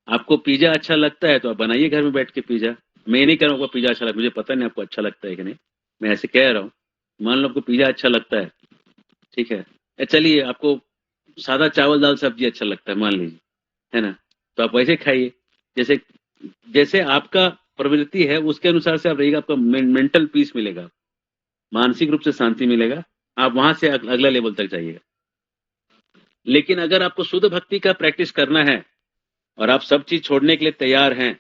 आपको पिज्जा अच्छा लगता है तो आप बनाइए घर में बैठ के पिज्जा। मैं ये नहीं कह रहा हूँ आपको पिज्जा अच्छा लगता है, मुझे पता नहीं आपको अच्छा लगता है कि नहीं, मैं ऐसे कह रहा हूँ। मान लो आपको पिज्जा अच्छा लगता है, ठीक है, चलिए आपको सादा चावल दाल सब्जी अच्छा लगता है मान लीजिए, है ना, तो आप वैसे खाइए। जैसे जैसे आपका प्रवृत्ति है उसके अनुसार से आप रहिएगा, आपका मेंटल पीस मिलेगा, मानसिक रूप से शांति मिलेगा, आप वहां से अगला लेवल तक जाइएगा। लेकिन अगर आपको शुद्ध भक्ति का प्रैक्टिस करना है और आप सब चीज छोड़ने के लिए तैयार हैं,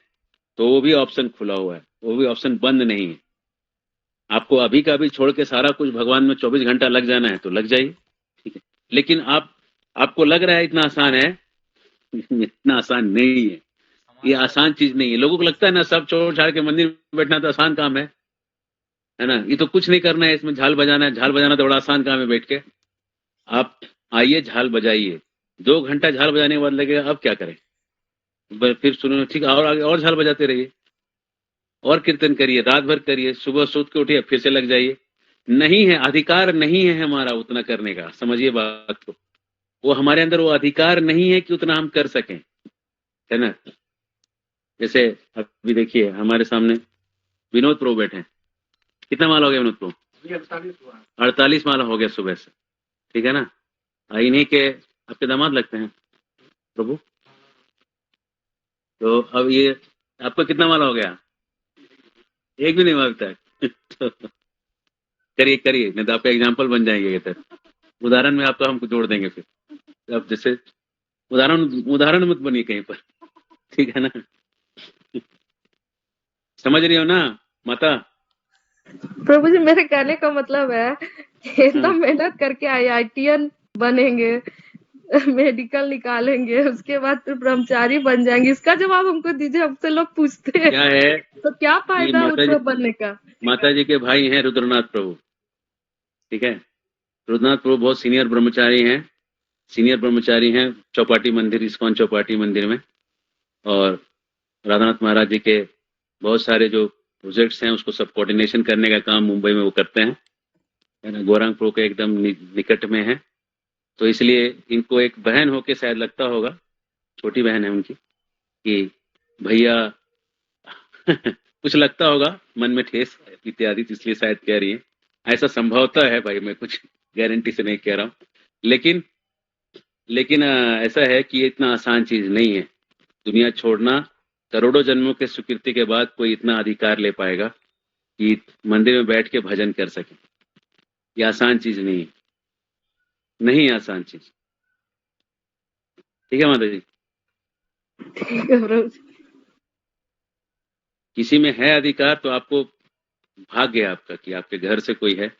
तो वो भी ऑप्शन खुला हुआ है, वो भी ऑप्शन बंद नहीं है। आपको अभी का अभी छोड़ के सारा कुछ भगवान में 24 घंटा लग जाना है तो लग जाइए, ठीक है। लेकिन आपको लग रहा है इतना आसान है, इतना आसान नहीं है। ये आसान चीज नहीं है। लोगों को लगता है ना सब छोड़ छाड़ के मंदिर में बैठना तो आसान काम है ना। ये तो कुछ नहीं करना है, इसमें झाल बजाना है, झाल बजाना तो बड़ा आसान काम है। बैठ के आप आइए, झाल बजाइए, 2 घंटा झाल बजाने के बाद लगेगा अब क्या करें, फिर सुनो ठीक है, और आगे और झाल बजाते रहिए, और कीर्तन करिए, रात भर करिए, सुबह सोच के उठिए, फिर से लग जाइए। नहीं है, अधिकार नहीं है हमारा उतना करने का, समझिए बात को। वो हमारे अंदर वो अधिकार नहीं है कि उतना हम कर सकें, है ना। जैसे अभी देखिए हमारे सामने विनोद प्रभु बैठे हैं। कितना माला हो गया विनोद प्रभु? 48 माला हो गया सुबह से, ठीक है ना। इन्हीं के आपके दामाद लगते हैं प्रभु। तो अब ये आपका कितना माला हो गया? एक भी नहीं मांगता है। तो करिए करिए, नहीं तो आपका एग्जाम्पल बन जाएंगे। उदाहरण में आपको हम जोड़ देंगे फिर। अब जैसे उदाहरण मत बनिए कहीं पर, ठीक है ना। समझ रही हो ना माता? प्रभु जी, मेरे कहने का मतलब है इतना मेहनत करके IITN बनेंगे, मेडिकल निकालेंगे, उसके बाद फिर ब्रह्मचारी बन जाएंगे, इसका जवाब हमको दीजिए। हमसे लोग पूछते हैं क्या है तो क्या फायदा उसमें बनने का? माता जी के भाई हैं रुद्रनाथ प्रभु, ठीक है। रुद्रनाथ प्रभु बहुत सीनियर ब्रह्मचारी हैं चौपाटी मंदिर, इस्कॉन चौपाटी मंदिर में। और राधानाथ महाराज जी के बहुत सारे जो प्रोजेक्ट्स हैं उसको सब कोऑर्डिनेशन करने का काम मुंबई में वो करते हैं, है ना। गौरांग प्रभु के एकदम निकट में है, तो इसलिए इनको एक बहन होके शायद लगता होगा, छोटी बहन है उनकी, कि भैया कुछ लगता होगा मन में ठेस इत्यादि, इसलिए शायद कह रही है। ऐसा संभवतः है भाई, मैं कुछ गारंटी से नहीं कह रहा हूँ, लेकिन ऐसा है कि ये इतना आसान चीज नहीं है। दुनिया छोड़ना, करोड़ों जन्मों के सुकृति के बाद कोई इतना अधिकार ले पाएगा कि मंदिर में बैठ के भजन कर सके। ये आसान चीज नहीं है, नहीं आसान चीज, ठीक है माता जी। ठीक है प्रभु जी। किसी में है अधिकार तो आपको भाग्य है आपका कि आपके घर से कोई है,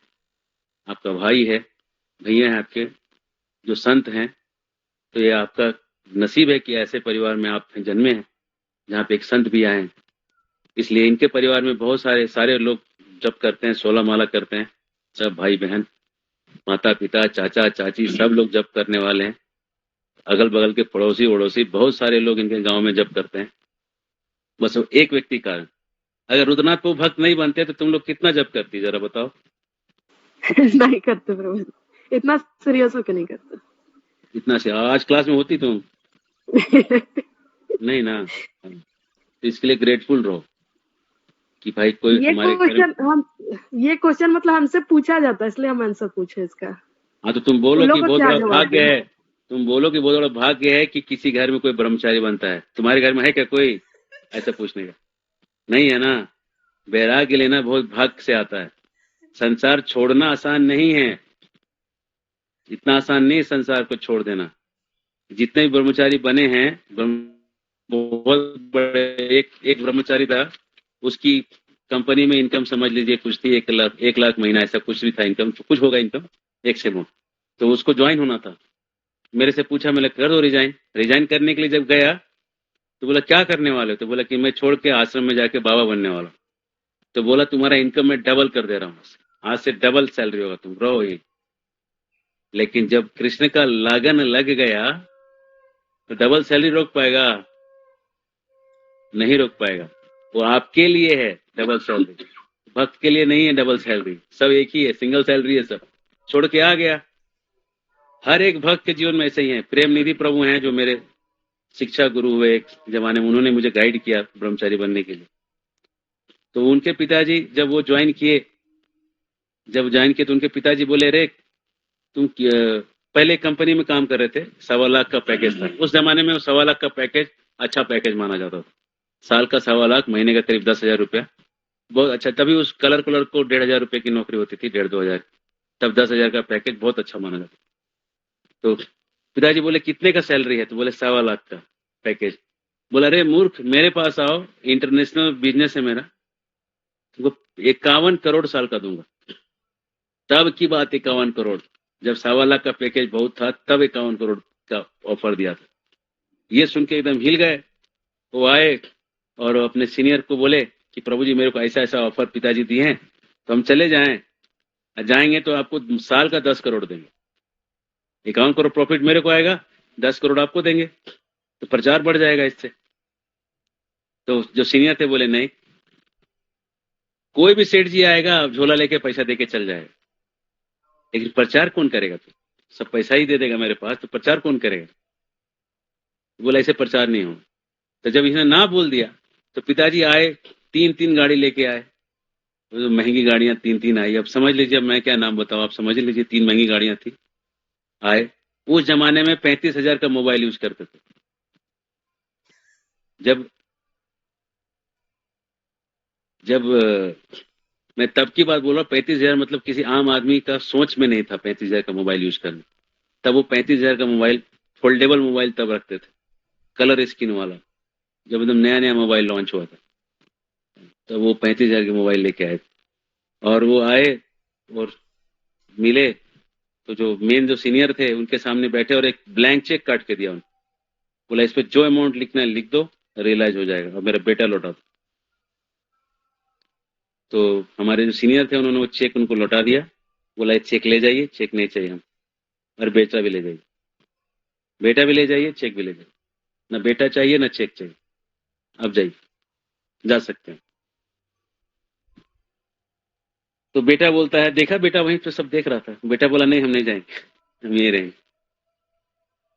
आपका भाई है, भैया है आपके जो संत हैं। तो ये आपका नसीब है कि ऐसे परिवार में आप जन्मे हैं जहाँ पे एक संत भी आए हैं। इसलिए इनके परिवार में बहुत सारे लोग जप करते हैं, 16 माला करते हैं, सब भाई बहन, माता पिता, चाचा चाची, सब लोग जप करने वाले हैं। अगल बगल के पड़ोसी वड़ोसी बहुत सारे लोग इनके गांव में जप करते हैं। बस वो एक व्यक्ति कारण, अगर रुद्रनाथ को भक्त नहीं बनते तो तुम लोग कितना जप करती, जरा बताओ। नहीं करते प्रभु जी, इतना सीरियस होके नहीं करते। इतना से आज क्लास में होती तुम नहीं ना। तो इसके लिए ग्रेटफुल रहो कि भाई कोई हमारे घर। ये क्वेश्चन मतलब हमसे पूछा जाता है, इसलिए हम आंसर पूछे इसका। हाँ तो तुम बोलो कि बहुत क्या बड़ा जवाब भाग्य दें? है, तुम बोलो कि बहुत बड़ा भाग्य है कि किसी घर में कोई ब्रह्मचारी बनता है। तुम्हारे घर में है क्या कोई ऐसा पूछने का? नहीं है ना। वैराग्य लेना बहुत भाग्य से आता है। संसार छोड़ना आसान नहीं है, इतना आसान नहीं है संसार को छोड़ देना। जितने भी ब्रह्मचारी बने हैं बहुत बड़े एक ब्रह्मचारी था, उसकी कंपनी में इनकम समझ लीजिए कुछ थी 1 लाख महीना, ऐसा कुछ भी था इनकम, तो कुछ होगा इनकम 1 से 2। तो उसको ज्वाइन होना था, मेरे से पूछा, मैंने कर दो रिजाइन करने के लिए जब गया तो बोला क्या करने वाले हो? तो बोला कि मैं छोड़ के आश्रम में जाके बाबा बनने वाला हूं। तो बोला तुम्हारा इनकम मैं डबल कर दे रहा हूँ, आज से डबल सैलरी होगा, तुम रहो ही। लेकिन जब कृष्ण का लगन लग गया तो डबल सैलरी रोक पाएगा? नहीं रोक पाएगा। वो आपके लिए है डबल सैलरी, भक्त के लिए नहीं है डबल सैलरी, सब एक ही है, सिंगल सैलरी है सब। छोड़ के आ गया। हर एक भक्त के जीवन में ऐसे ही है। प्रेम निधि प्रभु हैं जो मेरे शिक्षा गुरु हुए एक जमाने में, उन्होंने मुझे गाइड किया ब्रह्मचारी बनने के लिए। तो उनके पिताजी जब वो ज्वाइन किए तो उनके पिताजी बोले, रे तुम पहले कंपनी में काम कर रहे थे, 1.25 लाख का पैकेज था। उस जमाने में 1.25 लाख का पैकेज अच्छा पैकेज माना जाता था। साल का 1.25 लाख, महीने का करीब 10,000 रुपया, बहुत अच्छा। तभी उस कलर को 1,500 रुपए की नौकरी होती थी, 1,500-2,000। तब 10,000 का पैकेज बहुत अच्छा माना जाता। तो पिताजी बोले कितने का सैलरी है? तो बोले 1.25 लाख का पैकेज। बोला, अरे मूर्ख, मेरे पास आओ, इंटरनेशनल बिजनेस है मेरा, तुमको 51 करोड़ साल का दूंगा। तब की बात 51 करोड़, जब 1.25 लाख का पैकेज बहुत था, तब 51 करोड़ का ऑफर दिया था। ये सुन के एकदम हिल गए। वो आए और अपने सीनियर को बोले कि प्रभु जी मेरे को ऐसा ऐसा ऑफर पिताजी दिए हैं, तो हम चले जाएंगे तो आपको साल का 10 करोड़ देंगे, 51 करोड़ प्रॉफिट मेरे को आएगा, 10 करोड़ आपको देंगे, तो प्रचार बढ़ जाएगा इससे। तो जो सीनियर थे बोले, नहीं, कोई भी सेठ जी आएगा झोला लेके पैसा देके चल जाएगा, लेकिन प्रचार कौन करेगा? तो सब पैसा ही दे देगा मेरे पास, तो प्रचार कौन करेगा? बोला ऐसे प्रचार नहीं हो। तो जब इसने ना बोल दिया तो पिताजी आए, 3-3 गाड़ी लेके आए, तो महंगी गाड़ियां 3-3 आई। अब समझ लीजिए, अब मैं क्या नाम बताऊं, आप समझ लीजिए, 3 महंगी गाड़ियां थी। आए, उस जमाने में 35,000 का मोबाइल यूज करते थे। जब मैं तब की बात बोल रहा हूँ, 35,000 मतलब किसी आम आदमी का सोच में नहीं था 35,000 का मोबाइल यूज करना। तब वो 35,000 का मोबाइल, फोल्डेबल मोबाइल तब रखते थे, कलर स्क्रीन वाला, जब एकदम नया नया मोबाइल लॉन्च हुआ था, तब वो 35,000 के मोबाइल लेके आए। और वो आए और मिले, तो जो मेन जो सीनियर थे उनके सामने बैठे और एक ब्लैंक चेक काट के दिया उन्हें। बोला इस पे जो अमाउंट लिखना है लिख दो, रियलाइज हो जाएगा, और मेरा बेटा लौटा दो। तो हमारे जो सीनियर थे उन्होंने वो चेक उनको लौटा दिया। बोला ये चेक ले जाइए, चेक नहीं चाहिए हम, और बेटा भी ले जाइए, बेटा भी ले जाइए, चेक भी ले जाइए, ना बेटा चाहिए ना चेक चाहिए, अब जाइए, जा सकते हैं। तो बेटा बोलता है, देखा बेटा वहीं पे सब देख रहा था। बेटा बोला नहीं हम नहीं जाएंगे, हम यहीं रहेंगे।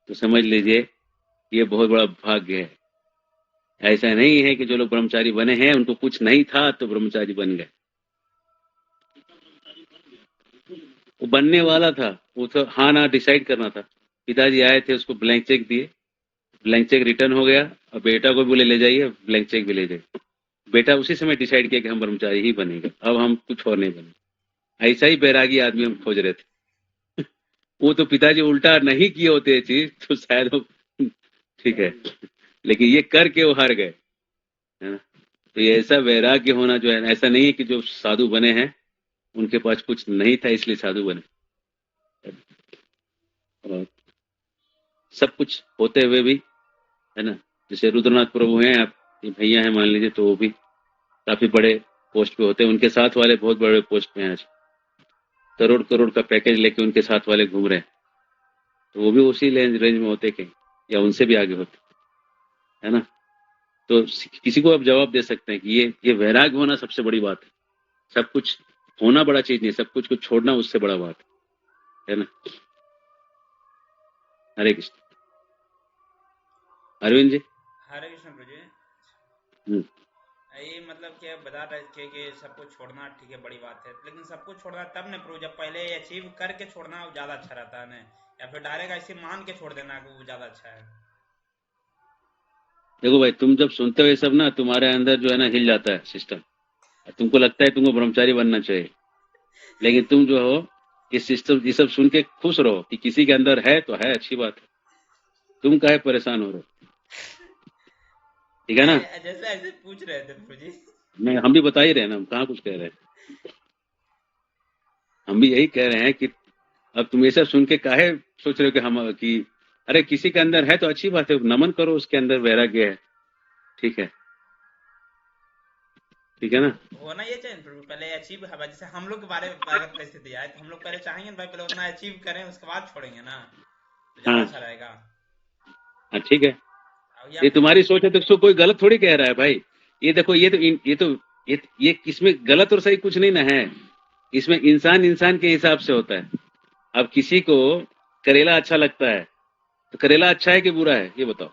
तो समझ लीजिए ये बहुत बड़ा भाग्य है। ऐसा नहीं है कि जो लोग ब्रह्मचारी बने हैं उनको कुछ नहीं था तो ब्रह्मचारी बन गए। वो बनने वाला था, वो तो हाँ ना डिसाइड करना था। पिताजी आए थे, उसको ब्लैंक चेक दिए, ब्लैंक चेक रिटर्न हो गया, और बेटा को बोले ले जाइए, ब्लैंक चेक भी ले जाइए। बेटा उसी समय डिसाइड किया कि हम ब्रह्मचारी ही बनेंगे, अब हम कुछ और नहीं बने। ऐसा ही बैरागी आदमी हम खोज रहे थे। वो तो पिताजी उल्टा नहीं किए होते ये चीज तो शायद वो ठीक है, लेकिन ये करके वो हार गए, है ना। तो ये ऐसा वैराग्य होना जो है, ऐसा नहीं है कि जो साधु बने हैं उनके पास कुछ नहीं था इसलिए साधु बने, और सब कुछ होते हुए भी, है ना। जैसे रुद्रनाथ प्रभु हैं, आप भैया हैं मान लीजिए, तो वो भी काफी बड़े पोस्ट पे होते हैं, उनके साथ वाले बहुत बड़े पोस्ट पे हैं आज, करोड़ करोड़ का पैकेज लेके उनके साथ वाले घूम रहे हैं, तो वो भी उसी रेंज में होते कहीं, या उनसे भी आगे होते, है ना। तो किसी को आप जवाब दे सकते हैं कि ये वैराग्य होना सबसे बड़ी बात है। सब कुछ होना बड़ा चीज नहीं, सब कुछ को छोड़ना उससे बड़ा बात है ना। हरे कृष्ण। अरविंद जी। हरे कृष्ण प्रभु जी। हम्म। ये मतलब क्या बता रहे थे कि सबको छोड़ना ठीक है बड़ी बात है, लेकिन सबको छोड़ना तब न प्रभु जब पहले अचीव करके छोड़ना वो ज्यादा अच्छा रहता है ना, या फिर डायरेक्ट ऐसे मान के छोड़ देना वो ज्यादा अच्छा है। देखो भाई, तुम जब सुनते हो ये सब ना, तुम्हारे अंदर जो है ना हिल जाता है सिस्टम, तुमको लगता है तुमको ब्रह्मचारी बनना चाहिए, लेकिन तुम जो हो इस सिस्टम ये सब सुन के खुश रहो कि किसी के अंदर है तो है, अच्छी बात है। तुम काहे परेशान हो रहे हो? ठीक है ना? जैसे ऐसे पूछ रहे थे प्रभु जी। नहीं, हम भी बता ही रहे हैं ना, हम कहाँ कुछ कह रहे हैं। हम भी यही कह रहे हैं कि अब तुम ये सब सुन के काहे सोच रहे हो कि हम कि अरे किसी के अंदर है तो अच्छी बात है, नमन करो, उसके अंदर वैराग्य है, ठीक है, ठीक है ना? होना ये चाहिए प्रभु, पहले अचीव है, जैसे हम लोग के बारे में अगर परिस्थिति आए तो हम लोग पहले चाहेंगे ना भाई, पहले उतना अचीव करें, उसके बाद छोड़ेंगे ना, तो ज्यादा हाँ अच्छा रहेगा। हाँ, ठीक है, और या ये फिर तुम्हारी सोच है तो उसको कोई गलत थोड़ी कह रहा है भाई। ये देखो, ये इसमें गलत और सही कुछ नहीं ना है, इसमें इंसान इंसान के हिसाब से होता है। अब किसी को करेला अच्छा लगता है तो करेला अच्छा है कि बुरा है, ये बताओ।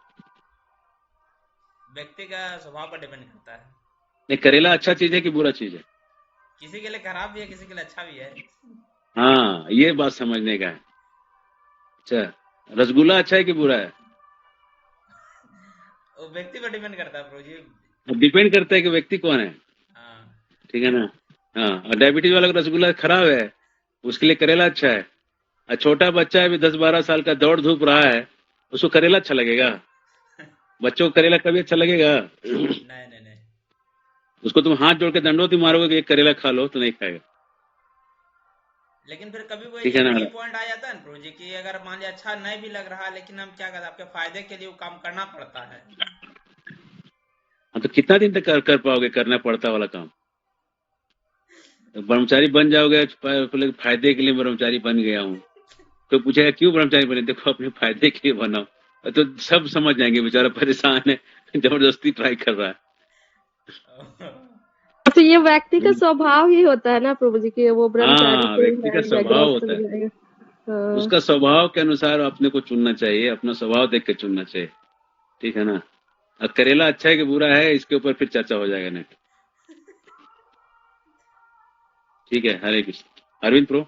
व्यक्ति का स्वभाव पर डिपेंड करता है, नहीं, करेला अच्छा चीज है कि बुरा चीज है? किसी के लिए खराब भी है, किसी के लिए अच्छा भी है। हाँ, ये बात समझने का है। अच्छा, रसगुल्ला अच्छा है कि बुरा है? वो व्यक्ति पर डिपेंड करता है प्रभु जी। अब डिपेंड करता है कि व्यक्ति कौन है, हाँ, ठीक है ना? हाँ, और डायबिटीज वाला का रसगुल्ला खराब है, उसके लिए करेला अच्छा है। और छोटा बच्चा है, अभी 10-12 साल का, दौड़ धूप रहा है, उसको करेला अच्छा लगेगा? बच्चों को करेला कभी अच्छा लगेगा? नहीं नहीं नहीं, उसको तुम हाथ जोड़ के दंडोत ही मारोगे कि एक करेला खा लो, तो नहीं खाएगा, लेकिन फिर कभी वो ठीक है ना? एक पॉइंट आ जाता है ना प्रभु जी कि अगर मान लिया अच्छा नहीं भी लग रहा, लेकिन हम क्या करते, आपके फायदे के लिए वो काम करना पड़ता है। हाँ, तो कितना दिन तक कर पाओगे करना पड़ता वाला काम? ब्रह्मचारी बन जाओगे, पहले फायदे के लिए ब्रह्मचारी बन गया हूँ, तो पूछेगा क्यों ब्रह्मचारी बने? देखो, अपने फायदे के लिए बनाओ, तो सब समझ जाएंगे, बेचारा परेशान है, जबरदस्ती ट्राई कर रहा है। तो ये व्यक्ति का स्वभाव ही होता है ना प्रभु जी की, वो ब्रह्मचारी हाँ, से व्यक्ति का है या स्वभाव गृहस्थ होता है, में जाएगा। हाँ। उसका स्वभाव के अनुसार अपने को चुनना चाहिए, अपना स्वभाव देख के चुनना चाहिए, ठीक है ना? अब करेला अच्छा है कि बुरा है, इसके ऊपर फिर चर्चा हो जाएगा नेक्स्ट, ठीक है? हरे कृष्ण। अरविंद प्रो।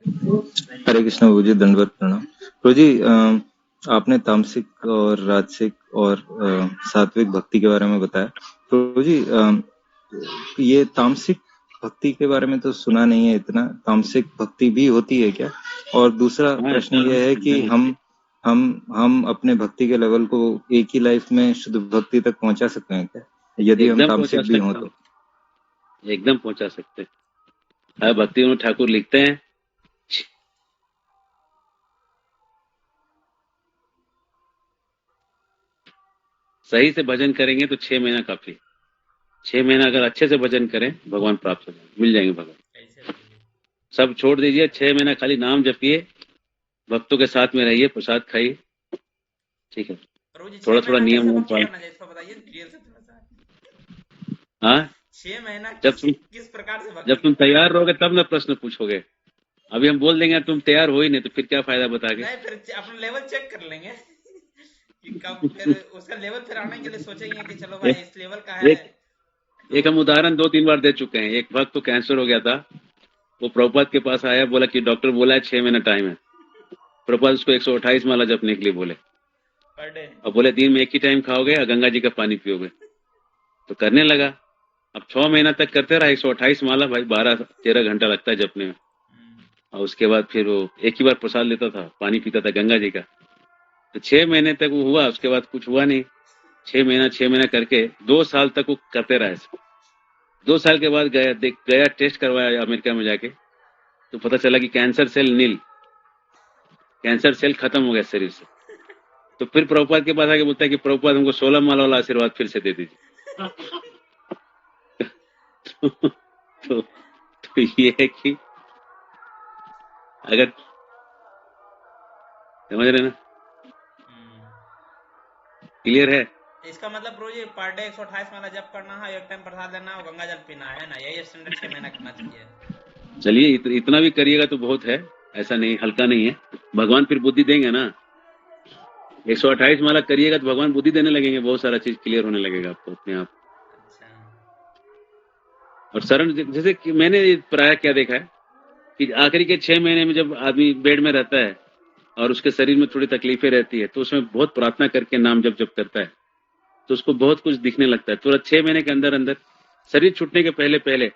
हरे कृष्ण प्रभु जी, दंडवत प्रणाम। प्रभु जी, आपने तामसिक और राजसिक और सात्विक भक्ति के बारे में बताया। प्रभु जी, ये तामसिक भक्ति के बारे में तो सुना नहीं है इतना, तामसिक भक्ति भी होती है क्या? और दूसरा प्रश्न ये है कि हम अपने भक्ति के लेवल को एक ही लाइफ में शुद्ध भक्ति तक पहुंचा सकते हैं क्या, यदि हम एकदम तामसिक पहुंचा भी हों सकता तो? हूँ, एकदम पहुंचा सकते हैं। भक्ति विनोद ठाकुर लिखते हैं, सही से भजन करेंगे तो 6 महीना काफी, 6 महीना अगर अच्छे से भजन करें, भगवान प्राप्त हो जाएंगे, मिल जाएंगे भगवान। कैसे प्रभु जी? सब छोड़ दीजिए, 6 महीना खाली नाम जपिए, भक्तों के साथ में रहिए, प्रसाद खाइए, ठीक है? प्रभु जी थोड़ा 6 थोड़ा महीना नियम कैसे नियम भक्ति पालन। करना चाहिए, इसको बताइए डिटेल से थोड़ा सा। हाँ, 6 महीना जब किस प्रकार से भक्ति जब तुम करना तैयार चाहिए? रहोगे तब ना प्रश्न पूछोगे। अभी हम बोल देंगे तुम तैयार हो ही नहीं, तो फिर क्या फायदा बता के? नहीं, फिर अपना लेवल चेक कर लेंगे कि कब फिर उसका लेवल फिर आने के लिए सोचेंगे कि चलो भाई इस लेवल का है। एक हम उदाहरण 2-3 बार दे चुके हैं। एक भक्त को कैंसर हो गया था, वो प्रभुपाद के पास आया, बोला कि डॉक्टर बोला है 6 महीना टाइम है। प्रभुपाद उसको 128 माला जपने के लिए बोले, पर डे। और बोले दिन में एक ही टाइम खाओगे और गंगा जी का पानी पियोगे। तो करने लगा, अब 6 महीना तक करते रहा, 128 माला, भाई 12-13 घंटा लगता है जपने में। और उसके बाद फिर वो एक ही बार प्रसाद लेता था, पानी पीता था गंगा जी का। तो 6 महीने तक वो हुआ, उसके बाद कुछ हुआ नहीं। 6 महीना करके 2 साल तक वो करते रहे। 2 साल के बाद गया टेस्ट करवाया अमेरिका में जाके, तो पता चला कि कैंसर सेल नील, कैंसर सेल खत्म हो गया शरीर से। तो फिर प्रभुपाद के पास आके बोलता है कि प्रभुपाद हमको 16 माला वाला आशीर्वाद फिर से दे दीजिए। तो ये है कि अगर समझ रहे ना, क्लियर है? इसका मतलब प्रभु जी पर डे 128 माला जप करना है, एक टाइम प्रसाद लेना है और गंगा जल पीना है ना, यही स्टैंडर्ड 6 महीना करना चाहिए। चलिए, इतना भी करिएगा तो बहुत है, ऐसा नहीं, हल्का नहीं है। भगवान फिर बुद्धि देंगे ना। 128 माला करिएगा तो भगवान बुद्धि देने लगेंगे, बहुत सारा चीज क्लियर होने लगेगा आपको अपने आप। और शरण, जैसे कि मैंने प्राय क्या देखा है कि आखिरी के 6 महीने में जब आदमी बेड में रहता है और उसके शरीर में थोड़ी तकलीफें रहती है, तो उसमें बहुत प्रार्थना करके नाम जप करता है, तो उसको बहुत कुछ दिखने लगता है। तो 6 महीने के अंदर अंदर शरीर छूटने के पहले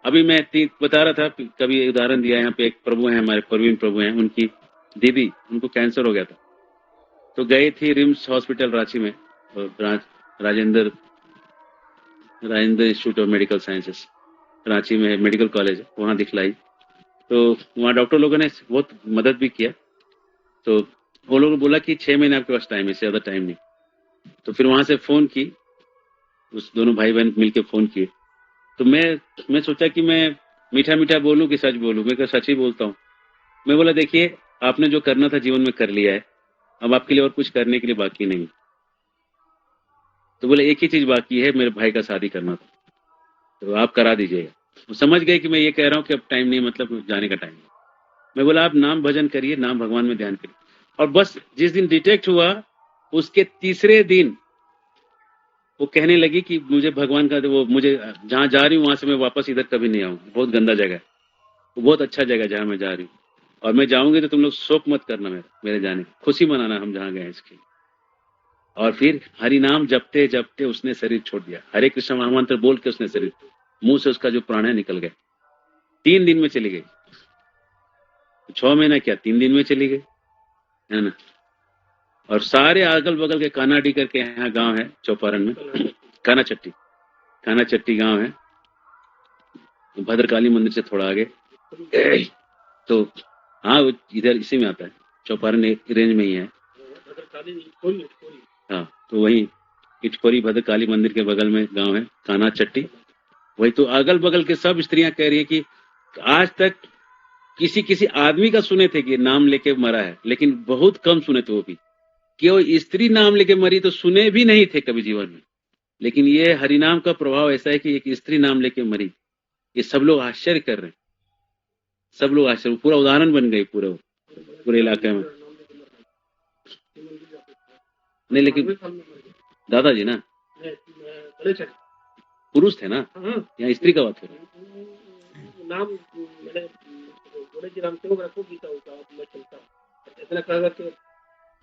अभी मैं बता रहा था, कभी उदाहरण दिया, यहाँ पे एक प्रभु है हमारे, प्रवीण प्रभु हैं, उनकी दीदी, उनको कैंसर हो गया था, तो गए थे रिम्स हॉस्पिटल रांची में, Rajendra Rajendra institute of medical sciences, Ranchi में मेडिकल कॉलेज है, वहाँ दिखलाई। तो वहाँ डॉक्टर लोगों ने बहुत मदद भी किया। तो वो लोगों ने बोला कि 6 महीने आपके पास टाइम है, इससे ज्यादा टाइम नहीं। तो फिर वहां से फोन की, उस दोनों भाई बहन मिलके फोन किए। तो मैं सोचा कि मैं मीठा मीठा बोलूं कि सच बोलूं। मैं सच ही बोलता हूँ। मैं बोला देखिए, आपने जो करना था जीवन में कर लिया है, अब आपके लिए और कुछ करने के लिए बाकी नहीं। तो बोले एक ही चीज बाकी है, मेरे भाई का शादी करना था, तो आप करा दीजिएगा। वो समझ गए कि मैं ये कह रहा हूँ कि अब टाइम नहीं, मतलब जाने का टाइम है। मैं बोला आप नाम भजन करिए, नाम भगवान में ध्यान करिए। और बस जिस दिन डिटेक्ट हुआ, उसके तीसरे दिन वो कहने लगी कि मुझे भगवान का, वो मुझे जहाँ जा रही हूँ वहां से मैं वापस इधर कभी नहीं आऊँ, बहुत गंदा जगह है, वो बहुत अच्छा जगह है जहाँ मैं जा रही हूँ, और मैं जाऊंगी तो तुम लोग शोक मत करना मेरे जाने की, खुशी मनाना हम जहाँ गए इसकी। और फिर हरि नाम जपते जपते उसने शरीर छोड़ दिया। हरे कृष्ण महामंत्र बोल के उसने शरीर, मुंह से उसका जो प्राण है निकल गए। 3 दिन में चली गई। 6 महीना क्या, 3 दिन में चली गई, है ना। और सारे अगल बगल के कानाडी करके यहाँ गांव है चौपारण में, काना चट्टी गांव है, भद्रकाली मंदिर से थोड़ा आगे। तो हाँ, वो इधर इसी में आता है, चौपारण रेंज में ही है। हाँ, तो वही इटखोरी भद्रकाली मंदिर के बगल में गांव है काना चट्टी। वही तो अगल बगल के सब स्त्रियां कह रही है कि आज तक किसी किसी आदमी का सुने थे कि नाम लेके मरा है, लेकिन बहुत कम सुने थे, वो भी कि वो स्त्री नाम लेके मरी तो सुने भी नहीं थे कभी जीवन में। लेकिन ये हरिनाम का प्रभाव ऐसा है कि एक स्त्री नाम लेके मरी, ये सब लोग आश्चर्य कर रहे हैं, सब लोग आश्चर्य, पूरा उदाहरण बन गई पूरे इलाके में। नहीं, लेकिन दादाजी ना पुरुष थे ना, यहाँ स्त्री का बात हो रहा है।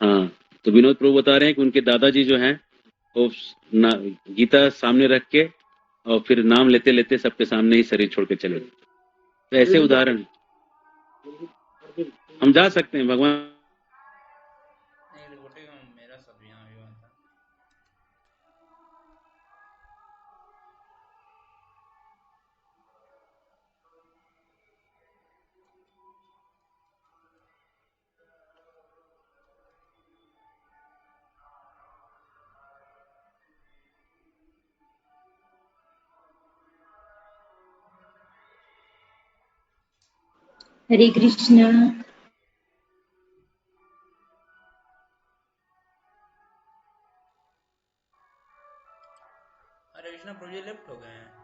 हाँ, तो विनोद प्रभु बता रहे हैं कि उनके दादाजी जो हैं वो गीता सामने रख के और फिर नाम लेते लेते सबके सामने ही शरीर छोड़ के चले गए। तो ऐसे उदाहरण हम जा सकते हैं भगवान। नहीं रिपोर्टिंग मेरा सब यहाँ भी हुआ था। हरे कृष्णा। अरे कृष्णा प्रभु जी लेफ्ट हो गए हैं।